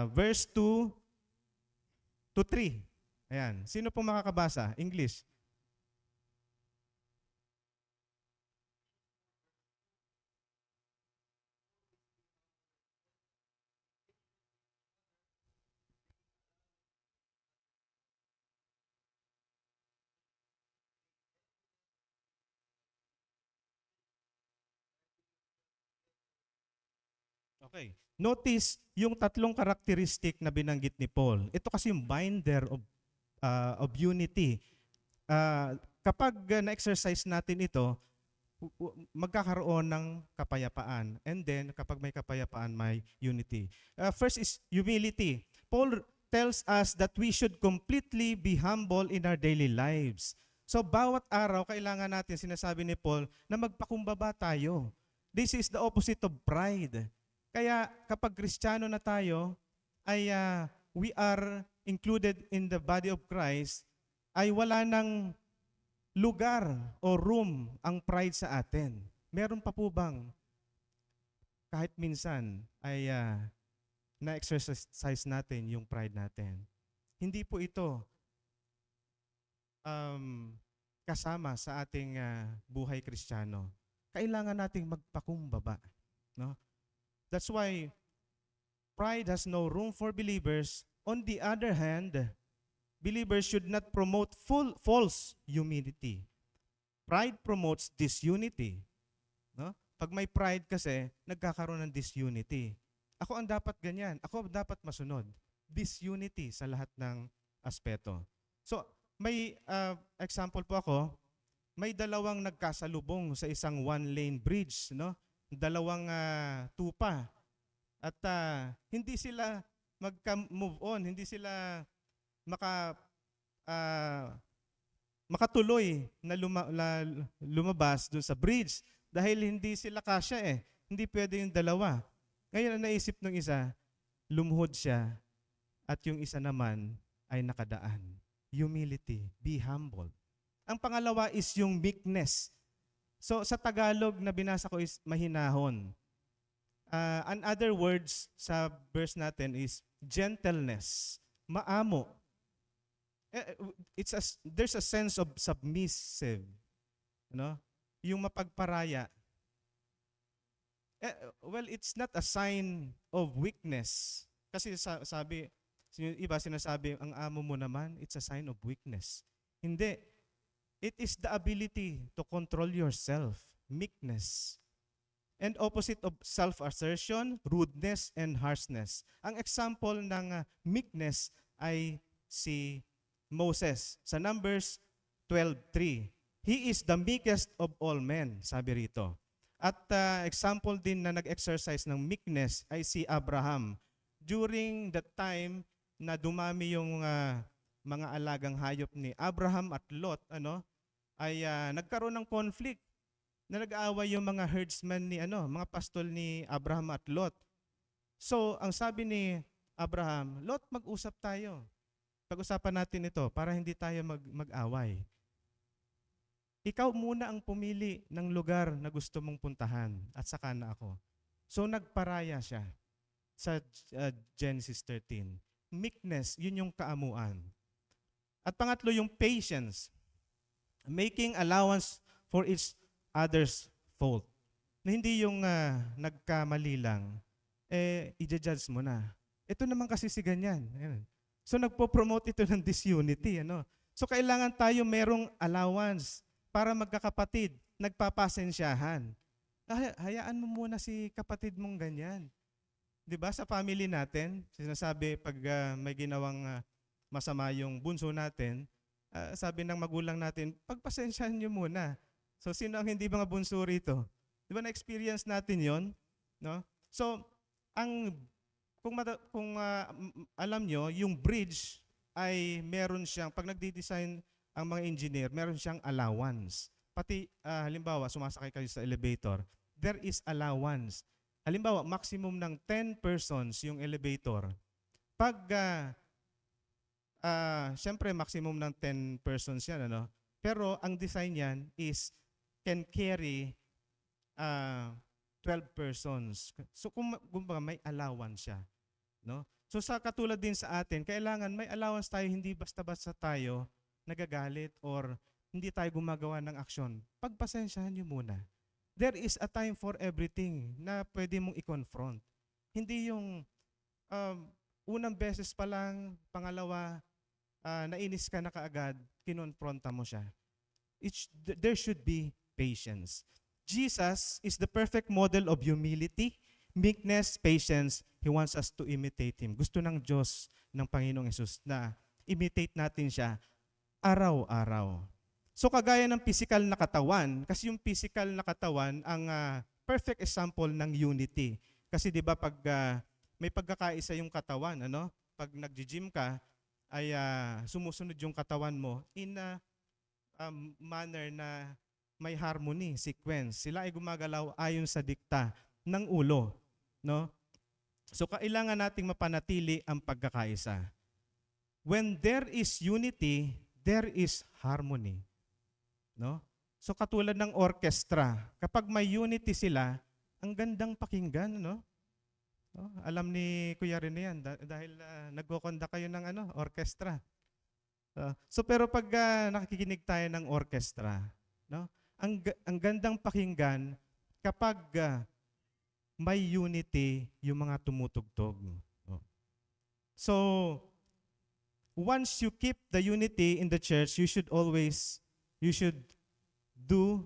Verse 2 to 3. Ayan. Sino pong makakabasa? English. Okay. Notice yung tatlong karakteristik na binanggit ni Paul. Ito kasi yung binder of unity. Kapag na-exercise natin ito, magkakaroon ng kapayapaan. And then, kapag may kapayapaan, may unity. First is humility. Paul tells us that we should completely be humble in our daily lives. So, bawat araw, kailangan natin, sinasabi ni Paul, na magpakumbaba tayo. This is the opposite of pride. Kaya kapag Kristiyano na tayo, ay we are included in the body of Christ, ay wala nang lugar o room ang pride sa atin. Meron pa po bang kahit minsan ay na-exercise natin yung pride natin? Hindi po ito kasama sa ating buhay Kristiyano. Kailangan nating magpakumbaba. No? That's why pride has no room for believers. On the other hand, believers should not promote false humility. Pride promotes disunity. No? Pag may pride kasi, nagkakaroon ng disunity. Ako ang dapat ganyan. Ako ang dapat masunod. Disunity sa lahat ng aspeto. So, may example po ako. May dalawang nagkasalubong sa isang one-lane bridge. No? Dalawang tupa. At hindi sila magka-move on. Hindi sila makatuloy na lumabas doon sa bridge dahil hindi sila kasya Hindi pwede yung dalawa. Ngayon ang naisip ng isa, lumuhod siya at yung isa naman ay nakadaan. Humility, be humble. Ang pangalawa is yung meekness. So sa Tagalog na binasa ko is mahinahon. In other words sa verse natin is gentleness, maamo. There's a sense of submissive, yung mapagparaya. Well, it's not a sign of weakness. Kasi sabi, yung iba sinasabi, ang amo mo naman, it's a sign of weakness. Hindi. It is the ability to control yourself, meekness. And opposite of self-assertion, rudeness, and harshness. Ang example ng meekness ay si Moses. Sa Numbers 12:3. He is the meekest of all men, sabi rito. At example din na nag-exercise ng meekness ay si Abraham. During that time na dumami yung mga alagang hayop ni Abraham at Lot, ay nagkaroon ng conflict. Na nag-aaway yung mga herdsmen ni mga pastol ni Abraham at Lot. So, ang sabi ni Abraham, Lot, mag-usap tayo. Pag-usapan natin ito para hindi tayo mag-away. Ikaw muna ang pumili ng lugar na gusto mong puntahan at saka na ako. So, nagparaya siya sa Genesis 13. Meekness, yun yung kaamuan. At pangatlo, yung patience. Making allowance for each other's fault. Na hindi yung nagkamali lang, i-judge mo na. Ito naman kasi si ganyan. Ayan. So nagpo-promote ito ng disunity. So kailangan tayo merong allowance para magkakapatid, nagpapasensyahan. Hayaan mo muna si kapatid mong ganyan. 'Di ba sa family natin, sinasabi pag may ginawang masama yung bunso natin, sabi ng magulang natin, pagpasensyahan niyo muna. So sino ang hindi mga bunso rito? 'Di ba na-experience natin 'yon, no? So kung alam nyo, yung bridge ay meron siyang pag nagdi-design ang mga engineer, meron siyang allowance. Pati halimbawa sumasakay kayo sa elevator, there is allowance. Halimbawa maximum ng 10 persons yung elevator. Pag syempre maximum ng 10 persons yan, pero ang design yan is can carry 12 persons. So kung may allowance siya, no? So sa katulad din sa atin, kailangan may allowance tayo, hindi basta-basta tayo nagagalit or hindi tayo gumagawa ng aksyon. Pagpasensyahan niyo muna. There is a time for everything na pwede mong i-confront. Hindi yung unang beses pa lang, pangalawa, nainis ka na kaagad, kinonfronta mo siya. There should be patience. Jesus is the perfect model of humility, meekness, patience. He wants us to imitate Him. Gusto ng Diyos, ng Panginoong Hesus na imitate natin siya araw-araw. So kagaya ng physical na katawan, kasi yung physical na katawan ang perfect example ng unity. Kasi 'di ba pag may pagkakaisa yung katawan, pag nagji-gym ka ay sumusunod yung katawan mo in a manner na may harmony, sequence. Sila ay gumagalaw ayon sa dikta ng ulo, no? So kailangan nating mapanatili ang pagkakaisa. When there is unity, there is harmony. No? So katulad ng orchestra, kapag may unity sila, ang gandang pakinggan, no? Alam ni Kuya Rene yan dahil nagkokonda kayo ng orchestra. So pero pag nakikinig tayo ng orchestra, no? Ang gandang pakinggan kapag may unity yung mga tumutugtog. No? So once you keep the unity in the church, you should do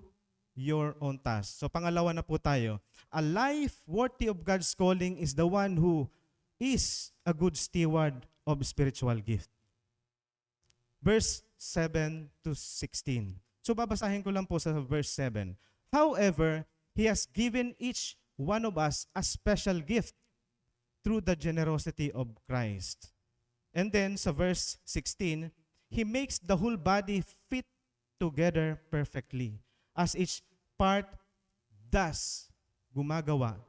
your own task. So pangalawa na po tayo. A life worthy of God's calling is the one who is a good steward of spiritual gift. Verse 7 to 16. So babasahin ko lang po sa verse 7. However, He has given each one of us a special gift through the generosity of Christ. And then sa verse 16, He makes the whole body fit together perfectly, as each part does gumagawa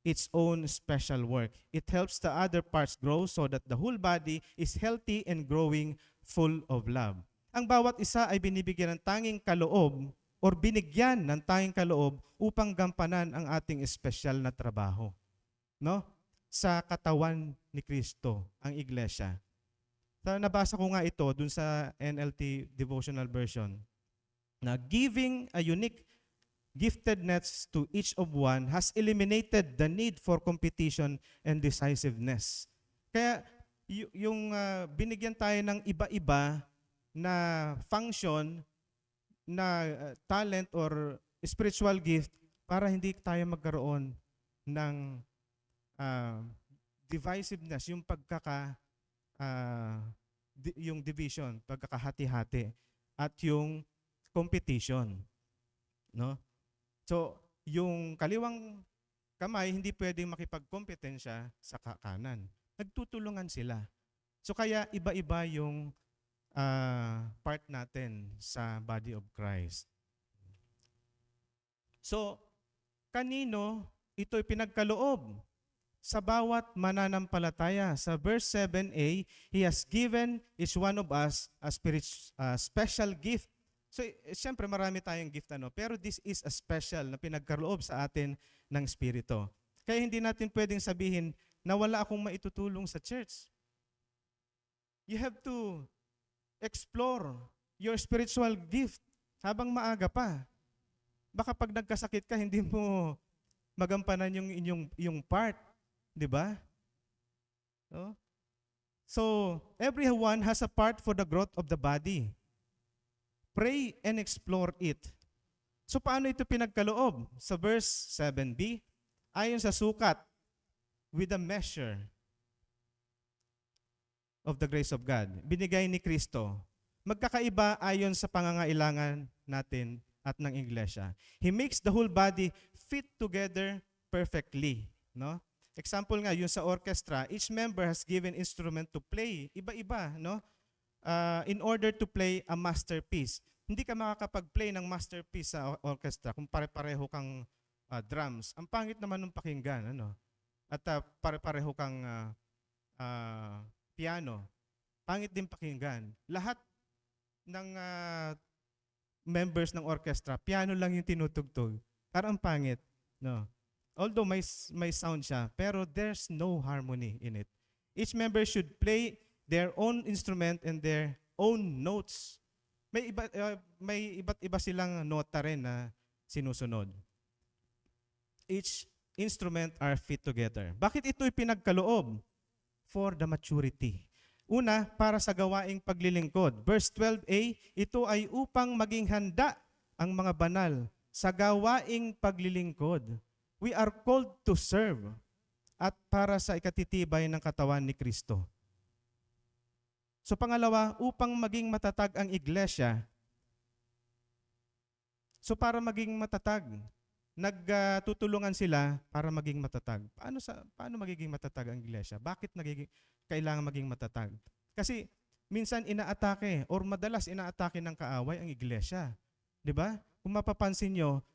its own special work. It helps the other parts grow so that the whole body is healthy and growing full of love. Ang bawat isa ay binibigyan ng tanging kaloob or binigyan ng tanging kaloob upang gampanan ang ating espesyal na trabaho. No? Sa katawan ni Kristo, ang iglesia. So, nabasa ko nga ito dun sa NLT devotional version na giving a unique giftedness to each of one has eliminated the need for competition and decisiveness. Kaya yung binigyan tayo ng iba-iba na function, na talent or spiritual gift para hindi tayo magkaroon ng divisiveness, yung yung division, pagkakahati-hati at yung competition, no? So, yung kaliwang kamay hindi pwedeng makipagkompetensya sa kanan. Nagtutulungan sila. So kaya iba-iba yung part natin sa body of Christ. So, kanino ito'y pinagkaloob? Sa bawat mananampalataya. Sa verse 7a, He has given each one of us a special gift. So, siyempre marami tayong gift, pero this is a special na pinagkaloob sa atin ng Espiritu. Kaya hindi natin pwedeng sabihin na wala akong maitutulong sa church. You have to explore your spiritual gift habang maaga pa. Baka pag nagkasakit ka, hindi mo magampanan yung part. Diba? No? So, everyone has a part for the growth of the body. Pray and explore it. So, paano ito pinagkaloob? Sa verse 7b, ayon sa sukat, with a measure of the grace of God, binigay ni Kristo. Magkakaiba ayon sa pangangailangan natin at ng iglesia. He makes the whole body fit together perfectly. No? Example nga, yung sa orchestra, each member has given instrument to play. Iba-iba, no? In order to play a masterpiece. Hindi ka makakapag-play ng masterpiece sa orchestra kung pare-pareho kang drums. Ang pangit naman ng pakinggan, At pare-pareho kang piano. Pangit din pakinggan. Lahat ng members ng orchestra, piano lang yung tinutugtog. Parang pangit, no? Although may sound siya, pero there's no harmony in it. Each member should play their own instrument and their own notes. May iba't iba silang nota rin na sinusunod. Each instrument are fit together. Bakit ito'y pinagkaloob? For the maturity. Una, para sa gawaing paglilingkod. Verse 12a, ito ay upang maging handa ang mga banal sa gawaing paglilingkod. We are called to serve at para sa ikatitibay ng katawan ni Kristo. So pangalawa, upang maging matatag ang iglesia. So para maging matatag, nagtutulungan sila para maging matatag. Paano magiging matatag ang iglesia? Bakit kailangan maging matatag? Kasi minsan inaatake or madalas inaatake ng kaaway ang iglesia. 'Di ba? Kung mapapansin nyo,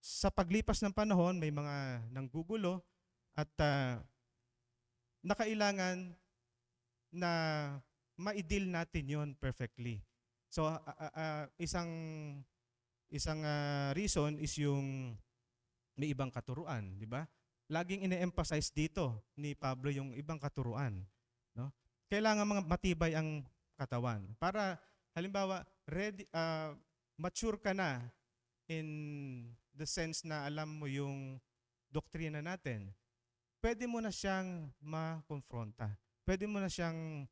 sa paglipas ng panahon, may mga nanggugulo at nakailangan na ma-deal natin yon perfectly. So, isang reason is yung may ibang katuruan, di ba? Laging ine-emphasize dito ni Pablo yung ibang katuruan, no? Kailangan mga matibay ang katawan para halimbawa mature ka na in the sense na alam mo yung doktrina natin. Pwede mo na siyang ma-confronta. Pwede mo na siyang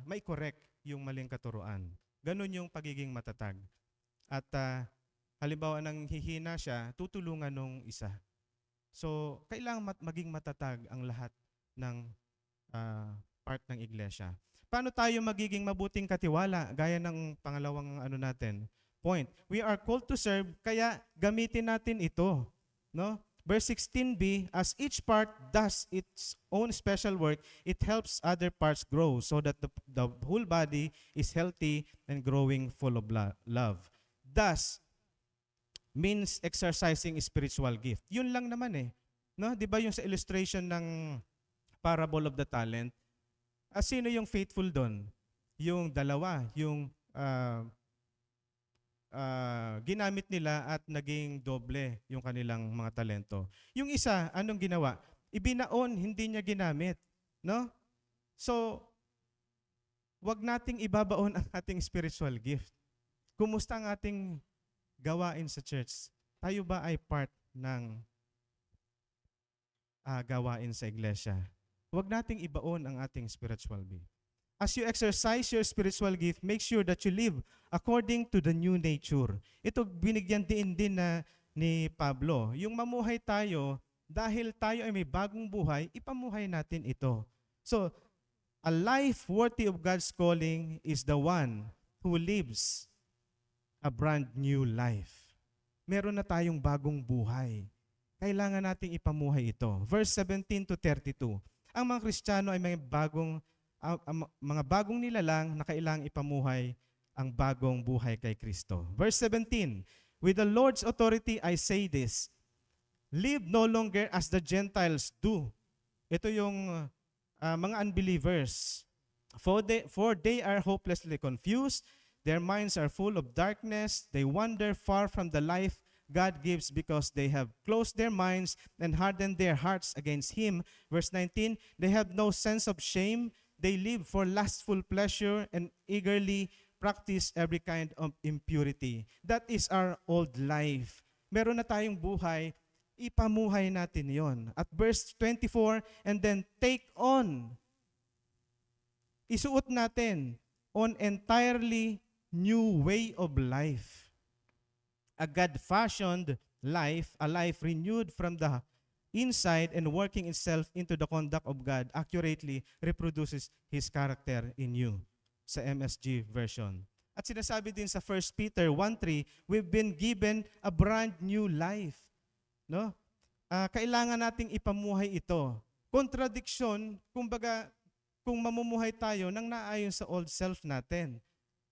mai-correct yung maling katuruan. Ganun yung pagiging matatag. At halimbawa nang hihina siya, tutulungan nung isa. So, kailangan maging matatag ang lahat ng part ng iglesia. Paano tayo magiging mabuting katiwala? Gaya ng pangalawang point. We are called to serve, kaya gamitin natin ito. No? Verse 16b, as each part does its own special work, it helps other parts grow so that the whole body is healthy and growing full of love. Thus, means exercising spiritual gift. Yun lang naman eh. No? Di ba yung sa illustration ng parable of the talent, sino yung faithful doon? Yung dalawa, yung ginamit nila at naging doble yung kanilang mga talento. Yung isa, anong ginawa? Ibinaon, hindi niya ginamit. No? So, wag nating ibabaon ang ating spiritual gift. Kumusta ang ating gawain sa church? Tayo ba ay part ng gawain sa iglesia? Huwag nating ibaon ang ating spiritual gift. As you exercise your spiritual gift, make sure that you live according to the new nature. Ito binigyan din ni Pablo. Yung mamuhay tayo, dahil tayo ay may bagong buhay, ipamuhay natin ito. So, a life worthy of God's calling is the one who lives a brand new life. Meron na tayong bagong buhay. Kailangan nating ipamuhay ito. Verse 17 to 32. Ang mga Kristiyano ay may mga bagong nilalang na kailangang ipamuhay ang bagong buhay kay Kristo. Verse 17, with the Lord's authority I say this, live no longer as the Gentiles do. Ito yung mga unbelievers. For they are hopelessly confused, their minds are full of darkness, they wander far from the life God gives because they have closed their minds and hardened their hearts against Him. Verse 19, they have no sense of shame, they live for lustful pleasure and eagerly practice every kind of impurity. That is our old life. Meron na tayong buhay, ipamuhay natin yon. At verse 24, and then take on. Isuot natin on entirely new way of life. A God-fashioned life, a life renewed from the inside and working itself into the conduct of God, accurately reproduces His character in you. Sa MSG version. At sinasabi din sa 1 Peter 1:3, we've been given a brand new life. No? Kailangan nating ipamuhay ito. Contradiction, kumbaga, kung mamumuhay tayo nang naayon sa old self natin.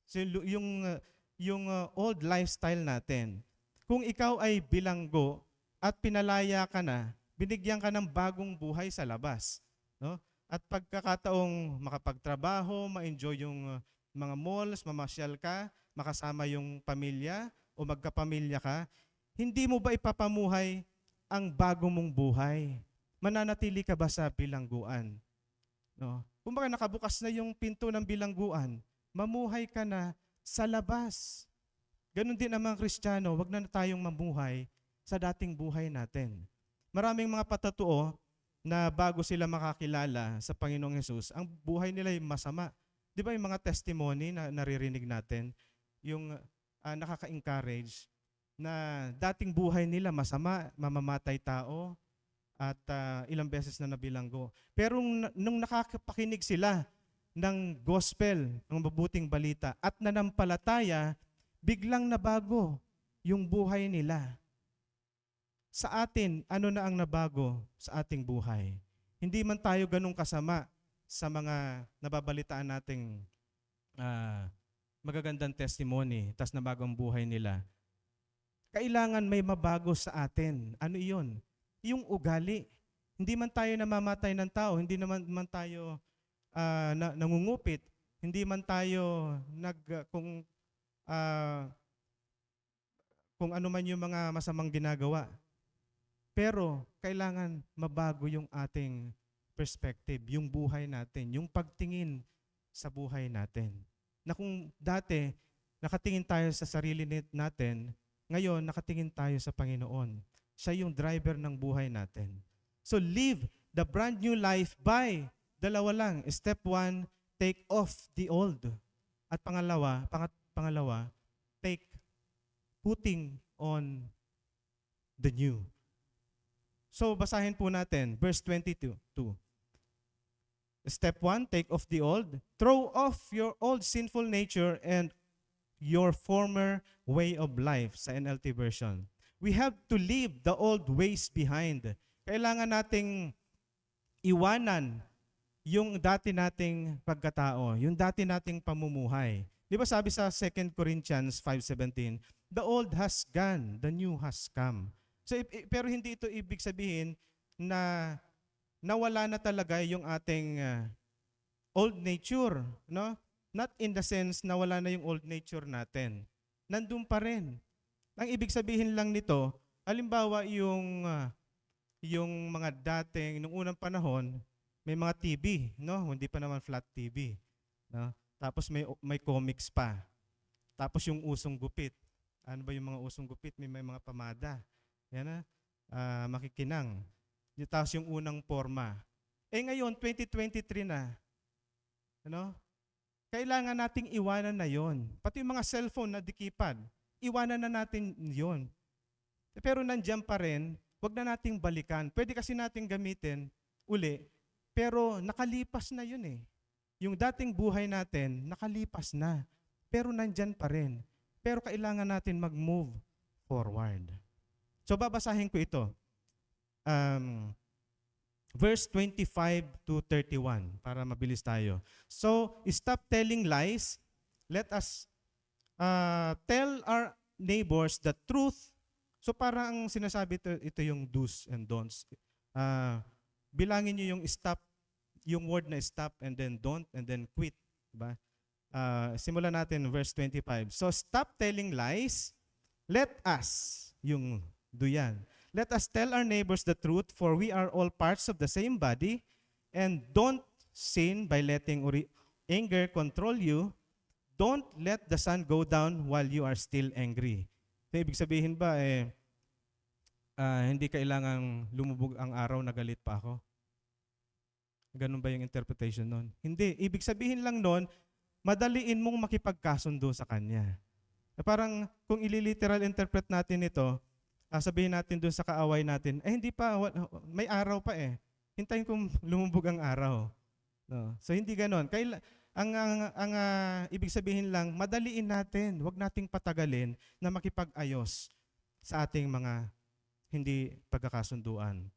So yung old lifestyle natin. Kung ikaw ay bilanggo at pinalaya ka na, binigyan ka ng bagong buhay sa labas. No? At pagkakataong makapagtrabaho, ma-enjoy yung mga malls, mamasyal ka, makasama yung pamilya o magkapamilya ka, hindi mo ba ipapamuhay ang bago mong buhay? Mananatili ka ba sa bilangguan? No? Kung baka nakabukas na yung pinto ng bilangguan, mamuhay ka na sa labas. Ganon din ang mga Kristiyano, wag na tayong mamuhay sa dating buhay natin. Maraming mga patatuo na bago sila makakilala sa Panginoong Hesus, ang buhay nila ay masama. Di ba yung mga testimony na naririnig natin, yung nakaka-encourage na dating buhay nila masama, mamamatay tao, at ilang beses na nabilanggo. Pero nung nakakapakinig sila ng gospel, ng mabuting balita, at nanampalataya, biglang nabago yung buhay nila. Sa atin, ano na ang nabago sa ating buhay? Hindi man tayo ganun kasama sa mga nababalitaan nating magagandang testimony, tas nabago ang buhay nila. kailangan may mabago sa atin. Ano iyon? Yung ugali. Hindi man tayo namamatay ng tao, hindi naman man tayo nangungupit, hindi man tayo ah, kung ano man yung mga masamang ginagawa. Pero kailangan mabago yung ating perspective, yung buhay natin, yung pagtingin sa buhay natin. Na kung dati nakatingin tayo sa sarili natin, ngayon nakatingin tayo sa Panginoon. Siya yung driver ng buhay natin. So live the brand new life by dalawa lang. Step 1, take off the old. At pangalawa, take putting on the new. So basahin po natin, verse 22. Step 1, take off the old. Throw off your old sinful nature and your former way of life sa NLT version. We have to leave the old ways behind. Kailangan nating iwanan yung dati nating pagkatao, yung dati nating pamumuhay. Di ba sabi sa 2 Corinthians 5:17, the old has gone, the new has come. So, pero hindi ito ibig sabihin na nawala na talaga yung ating old nature, no? Not in the sense na wala na yung old nature natin. Nandun pa rin. Ang ibig sabihin lang nito, halimbawa yung mga dating, nung unang panahon, may mga TV, no? Hindi pa naman flat TV, no? Tapos may comics pa. Tapos yung usong gupit. Ano ba yung mga usong gupit? May mga pamada. Yan na, makikinang. Tapos yung unang forma. Ngayon, 2023 na. Ano? Kailangan nating iwanan na yon. Pati yung mga cellphone na dikipad, iwanan na natin yon. Pero nandiyan pa rin, wag na nating balikan. Pwede kasi nating gamitin uli, pero nakalipas na yun eh. Yung dating buhay natin, nakalipas na. Pero nandiyan pa rin. Pero kailangan natin mag-move forward. So babasahin ko ito. Verse 25 to 31 para mabilis tayo. So, stop telling lies. Let us tell our neighbors the truth. So parang sinasabi ito yung do's and don'ts. Bilangin niyo yung stop, yung word na stop and then don't and then quit. Diba? Simulan natin verse 25. So stop telling lies. Let us, yung do yan. Let us tell our neighbors the truth, for we are all parts of the same body, and don't sin by letting anger control you. Don't let the sun go down while you are still angry. So, ibig sabihin ba, hindi kailangang lumubog ang araw na galit pa ako? Ganun ba yung interpretation nun? Hindi. Ibig sabihin lang nun, madaliin mong makipagkasundo sa Kanya. Parang kung ililiteral interpret natin ito, sabihin natin doon sa kaaway natin, hindi pa, may araw pa eh. Hintayin kong lumubog ang araw. No? So hindi ganon. Ang ibig sabihin lang, madaliin natin, wag nating patagalin na makipag-ayos sa ating mga hindi pagkakasunduan.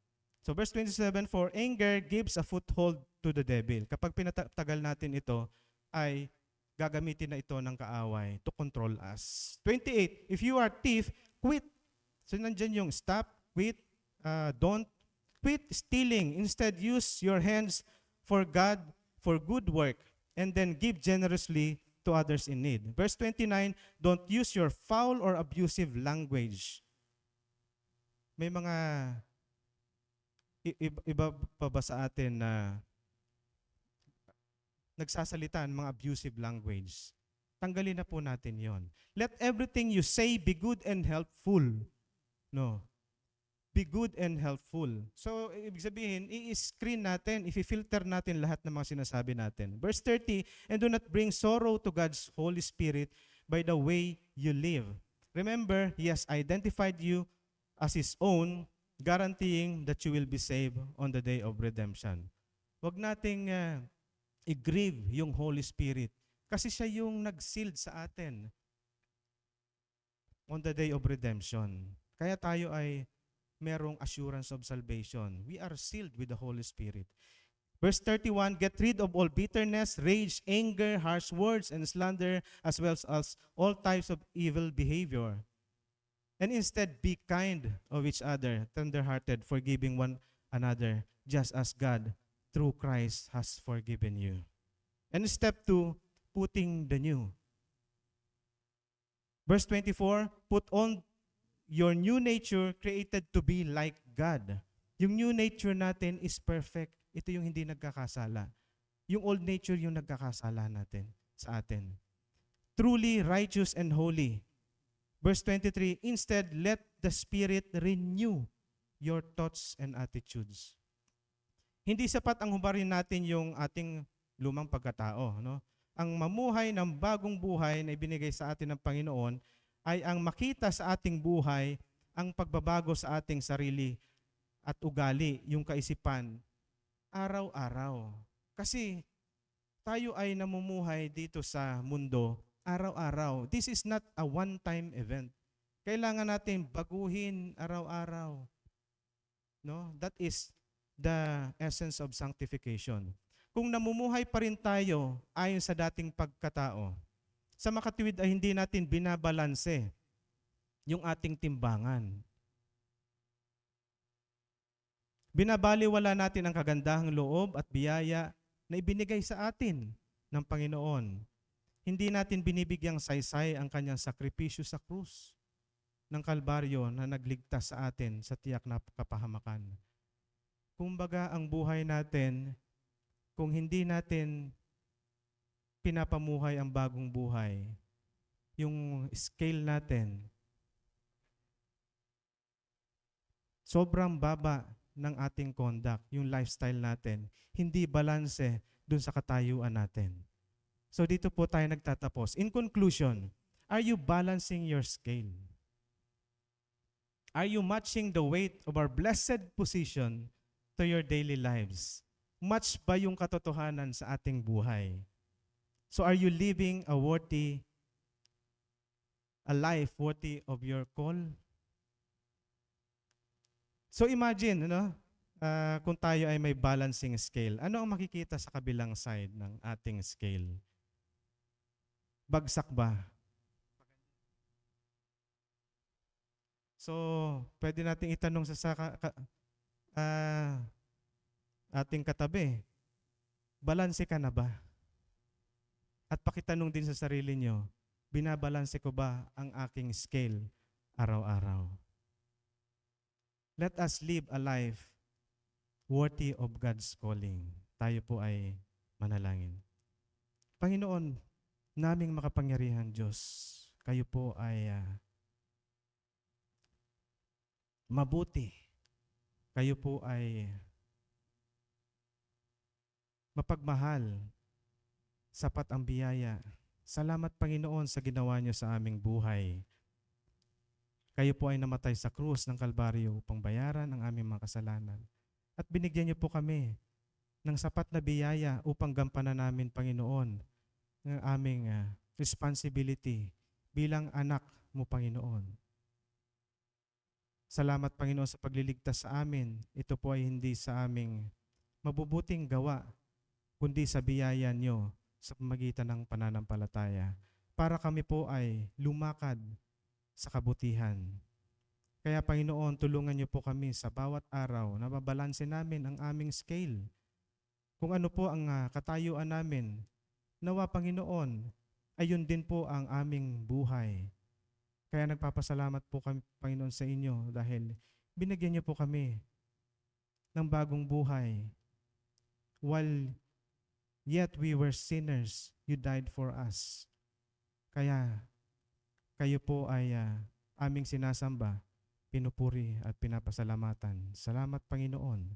So verse 27, for anger gives a foothold to the devil. Kapag pinatagal natin ito, ay gagamitin na ito ng kaaway to control us. 28, if you are thief, quit. So nandyan yung stop, quit, don't. Quit stealing. Instead, use your hands for God, for good work, and then give generously to others in need. Verse 29, don't use your foul or abusive language. May mga iba pa ba sa atin na nagsasalita ng mga abusive language? Tanggalin na po natin yon. Let everything you say be good and helpful. No. Be good and helpful. So, ibig sabihin, i-screen natin, i-filter natin lahat ng mga sinasabi natin. Verse 30, and do not bring sorrow to God's Holy Spirit by the way you live. Remember, He has identified you as His own, guaranteeing that you will be saved on the day of redemption. Huwag nating i-grieve yung Holy Spirit kasi siya yung nag-sealed sa atin on the day of redemption. Kaya tayo ay merong assurance of salvation. We are sealed with the Holy Spirit. Verse 31, get rid of all bitterness, rage, anger, harsh words, and slander, as well as all types of evil behavior. And instead, be kind of each other, tender-hearted, forgiving one another, just as God, through Christ, has forgiven you. And step 2, putting the new. Verse 24, put on your new nature created to be like God. Yung new nature natin is perfect. Ito yung hindi nagkakasala. Yung old nature yung nagkakasala natin sa atin. Truly righteous and holy. Verse 23, instead, let the Spirit renew your thoughts and attitudes. Hindi sapat ang hubarin natin yung ating lumang pagkatao. No? Ang mamuhay ng bagong buhay na ibinigay sa atin ng Panginoon ay ang makita sa ating buhay ang pagbabago sa ating sarili at ugali, yung kaisipan, araw-araw. Kasi tayo ay namumuhay dito sa mundo araw-araw. This is not a one-time event. Kailangan natin baguhin araw-araw. No? That is the essence of sanctification. Kung namumuhay pa rin tayo ayon sa dating pagkatao, sa makatuwid ay hindi natin binabalanse yung ating timbangan. Binabaliwala natin ang kagandahang loob at biyaya na ibinigay sa atin ng Panginoon. Hindi natin binibigyang saysay ang kanyang sakripisyo sa krus ng Kalbaryo na nagligtas sa atin sa tiyak na kapahamakan. Kumbaga ang buhay natin, kung hindi natin pinapamuhay ang bagong buhay, yung scale natin, sobrang baba ng ating conduct, yung lifestyle natin, hindi balanse dun sa katayuan natin. So dito po tayo nagtatapos. In conclusion, are you balancing your scale? Are you matching the weight of our blessed position to your daily lives? Match ba yung katotohanan sa ating buhay? So are you living a life worthy of your call? So imagine, kung tayo ay may balancing scale, ano ang makikita sa kabilang side ng ating scale? Bagsak ba? So, pwede nating itanong sa ating katabi, balanse ka na ba? At pakitanong din sa sarili nyo, binabalanse ko ba ang aking scale araw-araw? Let us live a life worthy of God's calling. Tayo po ay manalangin. Panginoon, naming makapangyarihan Diyos, kayo po ay mabuti. Kayo po ay mapagmahal. Sapat ang biyaya. Salamat Panginoon sa ginawa niyo sa aming buhay. Kayo po ay namatay sa krus ng Kalbaryo upang bayaran ang aming mga kasalanan. At binigyan niyo po kami ng sapat na biyaya upang gampanan namin, Panginoon, ng aming responsibility bilang anak mo, Panginoon. Salamat, Panginoon, sa pagliligtas sa amin. Ito po ay hindi sa aming mabubuting gawa, kundi sa biyaya niyo sa pamagitan ng pananampalataya para kami po ay lumakad sa kabutihan. Kaya Panginoon, tulungan niyo po kami sa bawat araw na mabalanse namin ang aming scale. Kung ano po ang katayuan namin, nawa Panginoon, ayun din po ang aming buhay. Kaya nagpapasalamat po kami Panginoon sa inyo dahil binigyan niyo po kami ng bagong buhay. While yet we were sinners, you died for us. Kaya kayo po ay aming sinasamba, pinupuri at pinapasalamatan. Salamat Panginoon.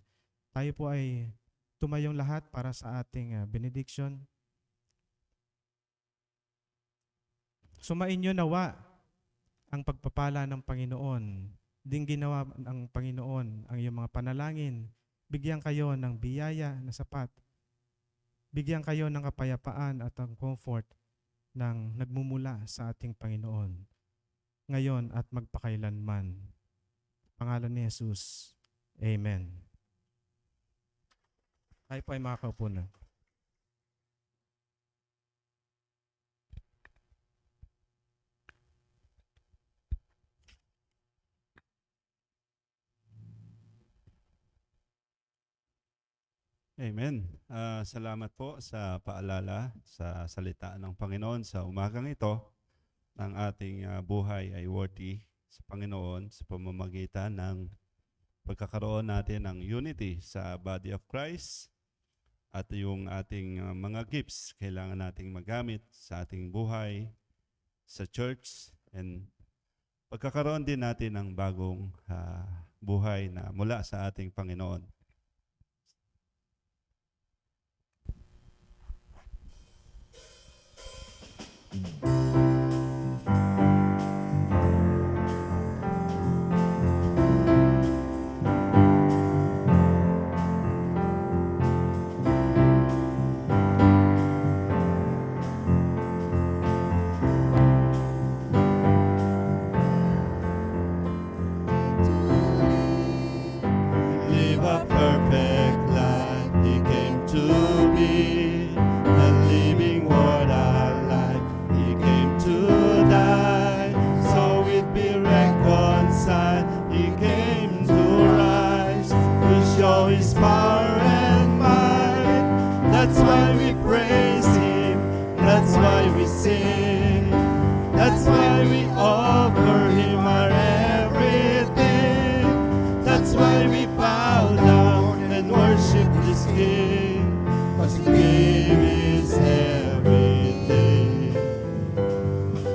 Tayo po ay tumayong lahat para sa ating benediction. Sumainyo nawa ang pagpapala ng Panginoon. Ding ginawa ng Panginoon ang iyong mga panalangin. Bigyan kayo ng biyaya na sapat. Bigyan kayo ng kapayapaan at ang comfort ng nagmumula sa ating Panginoon, ngayon at magpakailanman. Pangalan ni Jesus. Amen. Tayo po ay makakaupo na. Amen. Salamat po sa paalala sa salita ng Panginoon sa umagang ito ng ating buhay ay worthy sa Panginoon sa pamamagitan ng pagkakaroon natin ng unity sa body of Christ at yung ating mga gifts kailangan nating magamit sa ating buhay, sa church, and pagkakaroon din natin ng bagong buhay na mula sa ating Panginoon. Live a perfect life, He came to be the living word our life. He came to die, so we'd be reconciled. He came to rise, to show His power and might. That's why we praise Him, that's why we sing, that's why we offer Him our everything. That's why we bow down and worship this King, 'cause He gave His everything.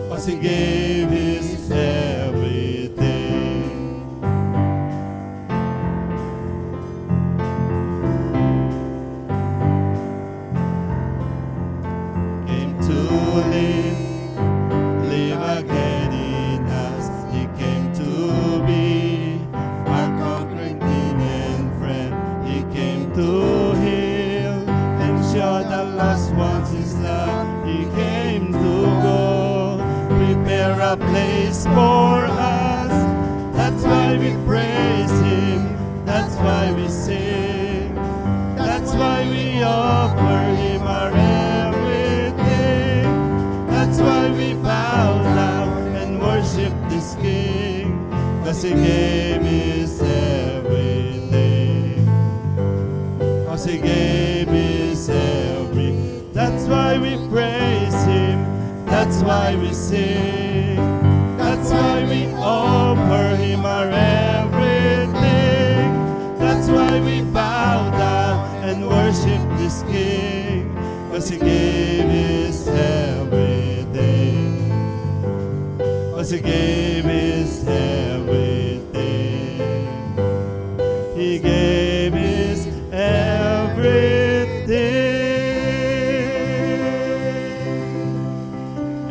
'Cause He gave His everything. Came to live again in us. He came to be our conquering King and friend. He came to heal and show the lost ones His love. He came to go prepare a place for us. That's why we praise Him. That's why we sing. That's why we offer Him our everything. That's why we bow down and worship this King, 'cause He gave His everything. 'Cause He gave His everything. That's why we praise Him. That's why we sing. That's why we offer Him our everything. That's why we bow down and worship this King, 'cause He gave His everything. 'Cause He gave His everything. He gave His everything.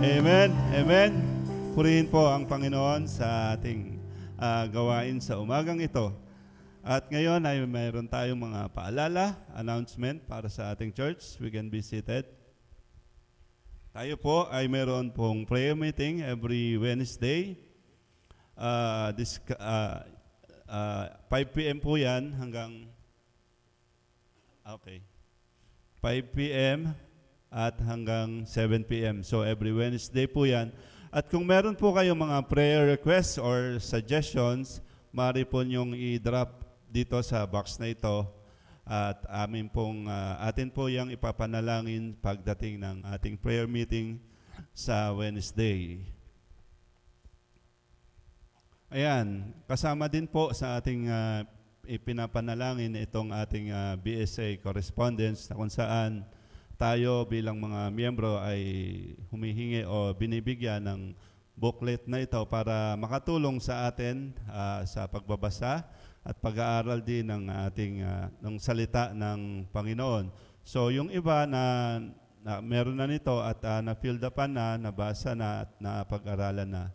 Amen. Amen. Purihin po ang Panginoon sa ating gawain sa umagang ito. At ngayon ay mayroon tayong mga paalala, announcement para sa ating church. We can be seated. Tayo po ay mayroon pong prayer meeting every Wednesday. 5 p.m. po yan hanggang 5 p.m. at hanggang 7 p.m. So every Wednesday po yan. At kung meron po kayong mga prayer requests or suggestions, maaari po niyong i-drop dito sa box na ito at atin po yung ipapanalangin pagdating ng ating prayer meeting sa Wednesday. Ayan, kasama din po sa ating ipinapanalangin itong ating BSA correspondence na kung saan tayo bilang mga miyembro ay humihingi o binibigyan ng booklet na ito para makatulong sa atin sa pagbabasa at pag-aaral din ng ating ng salita ng Panginoon. So yung iba na meron na nito at na-filled upan na, nabasa na at napag-aralan na,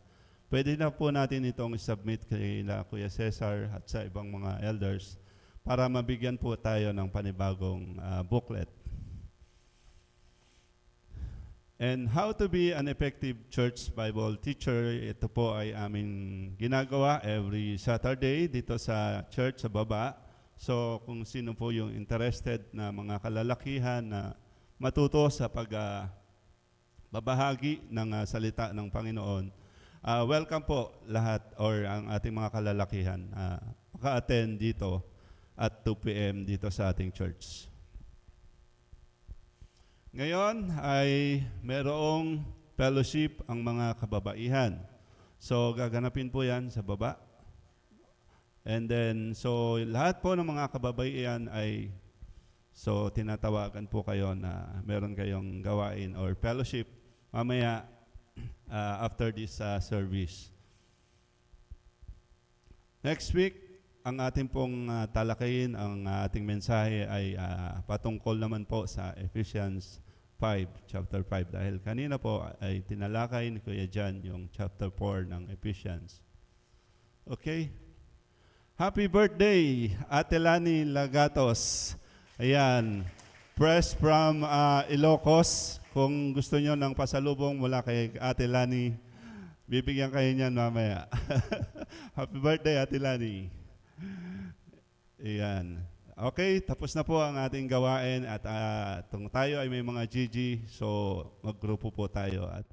pwede na po natin itong submit kay Kuya Cesar at sa ibang mga elders para mabigyan po tayo ng panibagong booklet. And how to be an effective church Bible teacher, ito po ay aming ginagawa every Saturday dito sa church sa baba. So kung sino po yung interested na mga kalalakihan na matuto sa pagbabahagi ng salita ng Panginoon, welcome po lahat or ang ating mga kalalakihan maka-attend dito at 2 p.m. dito sa ating church. Ngayon ay merong fellowship ang mga kababaihan. So gaganapin po yan sa baba. And then, so lahat po ng mga kababaihan ay, so tinatawagan po kayo na meron kayong gawain or fellowship mamaya after this service. Next week, ang ating pong talakayin, ang ating mensahe ay patungkol naman po sa Ephesians 5, chapter 5. Dahil kanina po ay tinalakay ni Kuya Jan yung chapter 4 ng Ephesians. Okay? Happy birthday, Ate Lani Lagatos. Ayan, fresh from Ilocos. Kung gusto nyo ng pasalubong mula kay Ate Lani, bibigyan kayo niyan mamaya. Happy birthday, Ate Lani. Ayan. Okay, tapos na po ang ating gawain at tayo ay may mga GG, so maggrupo po tayo at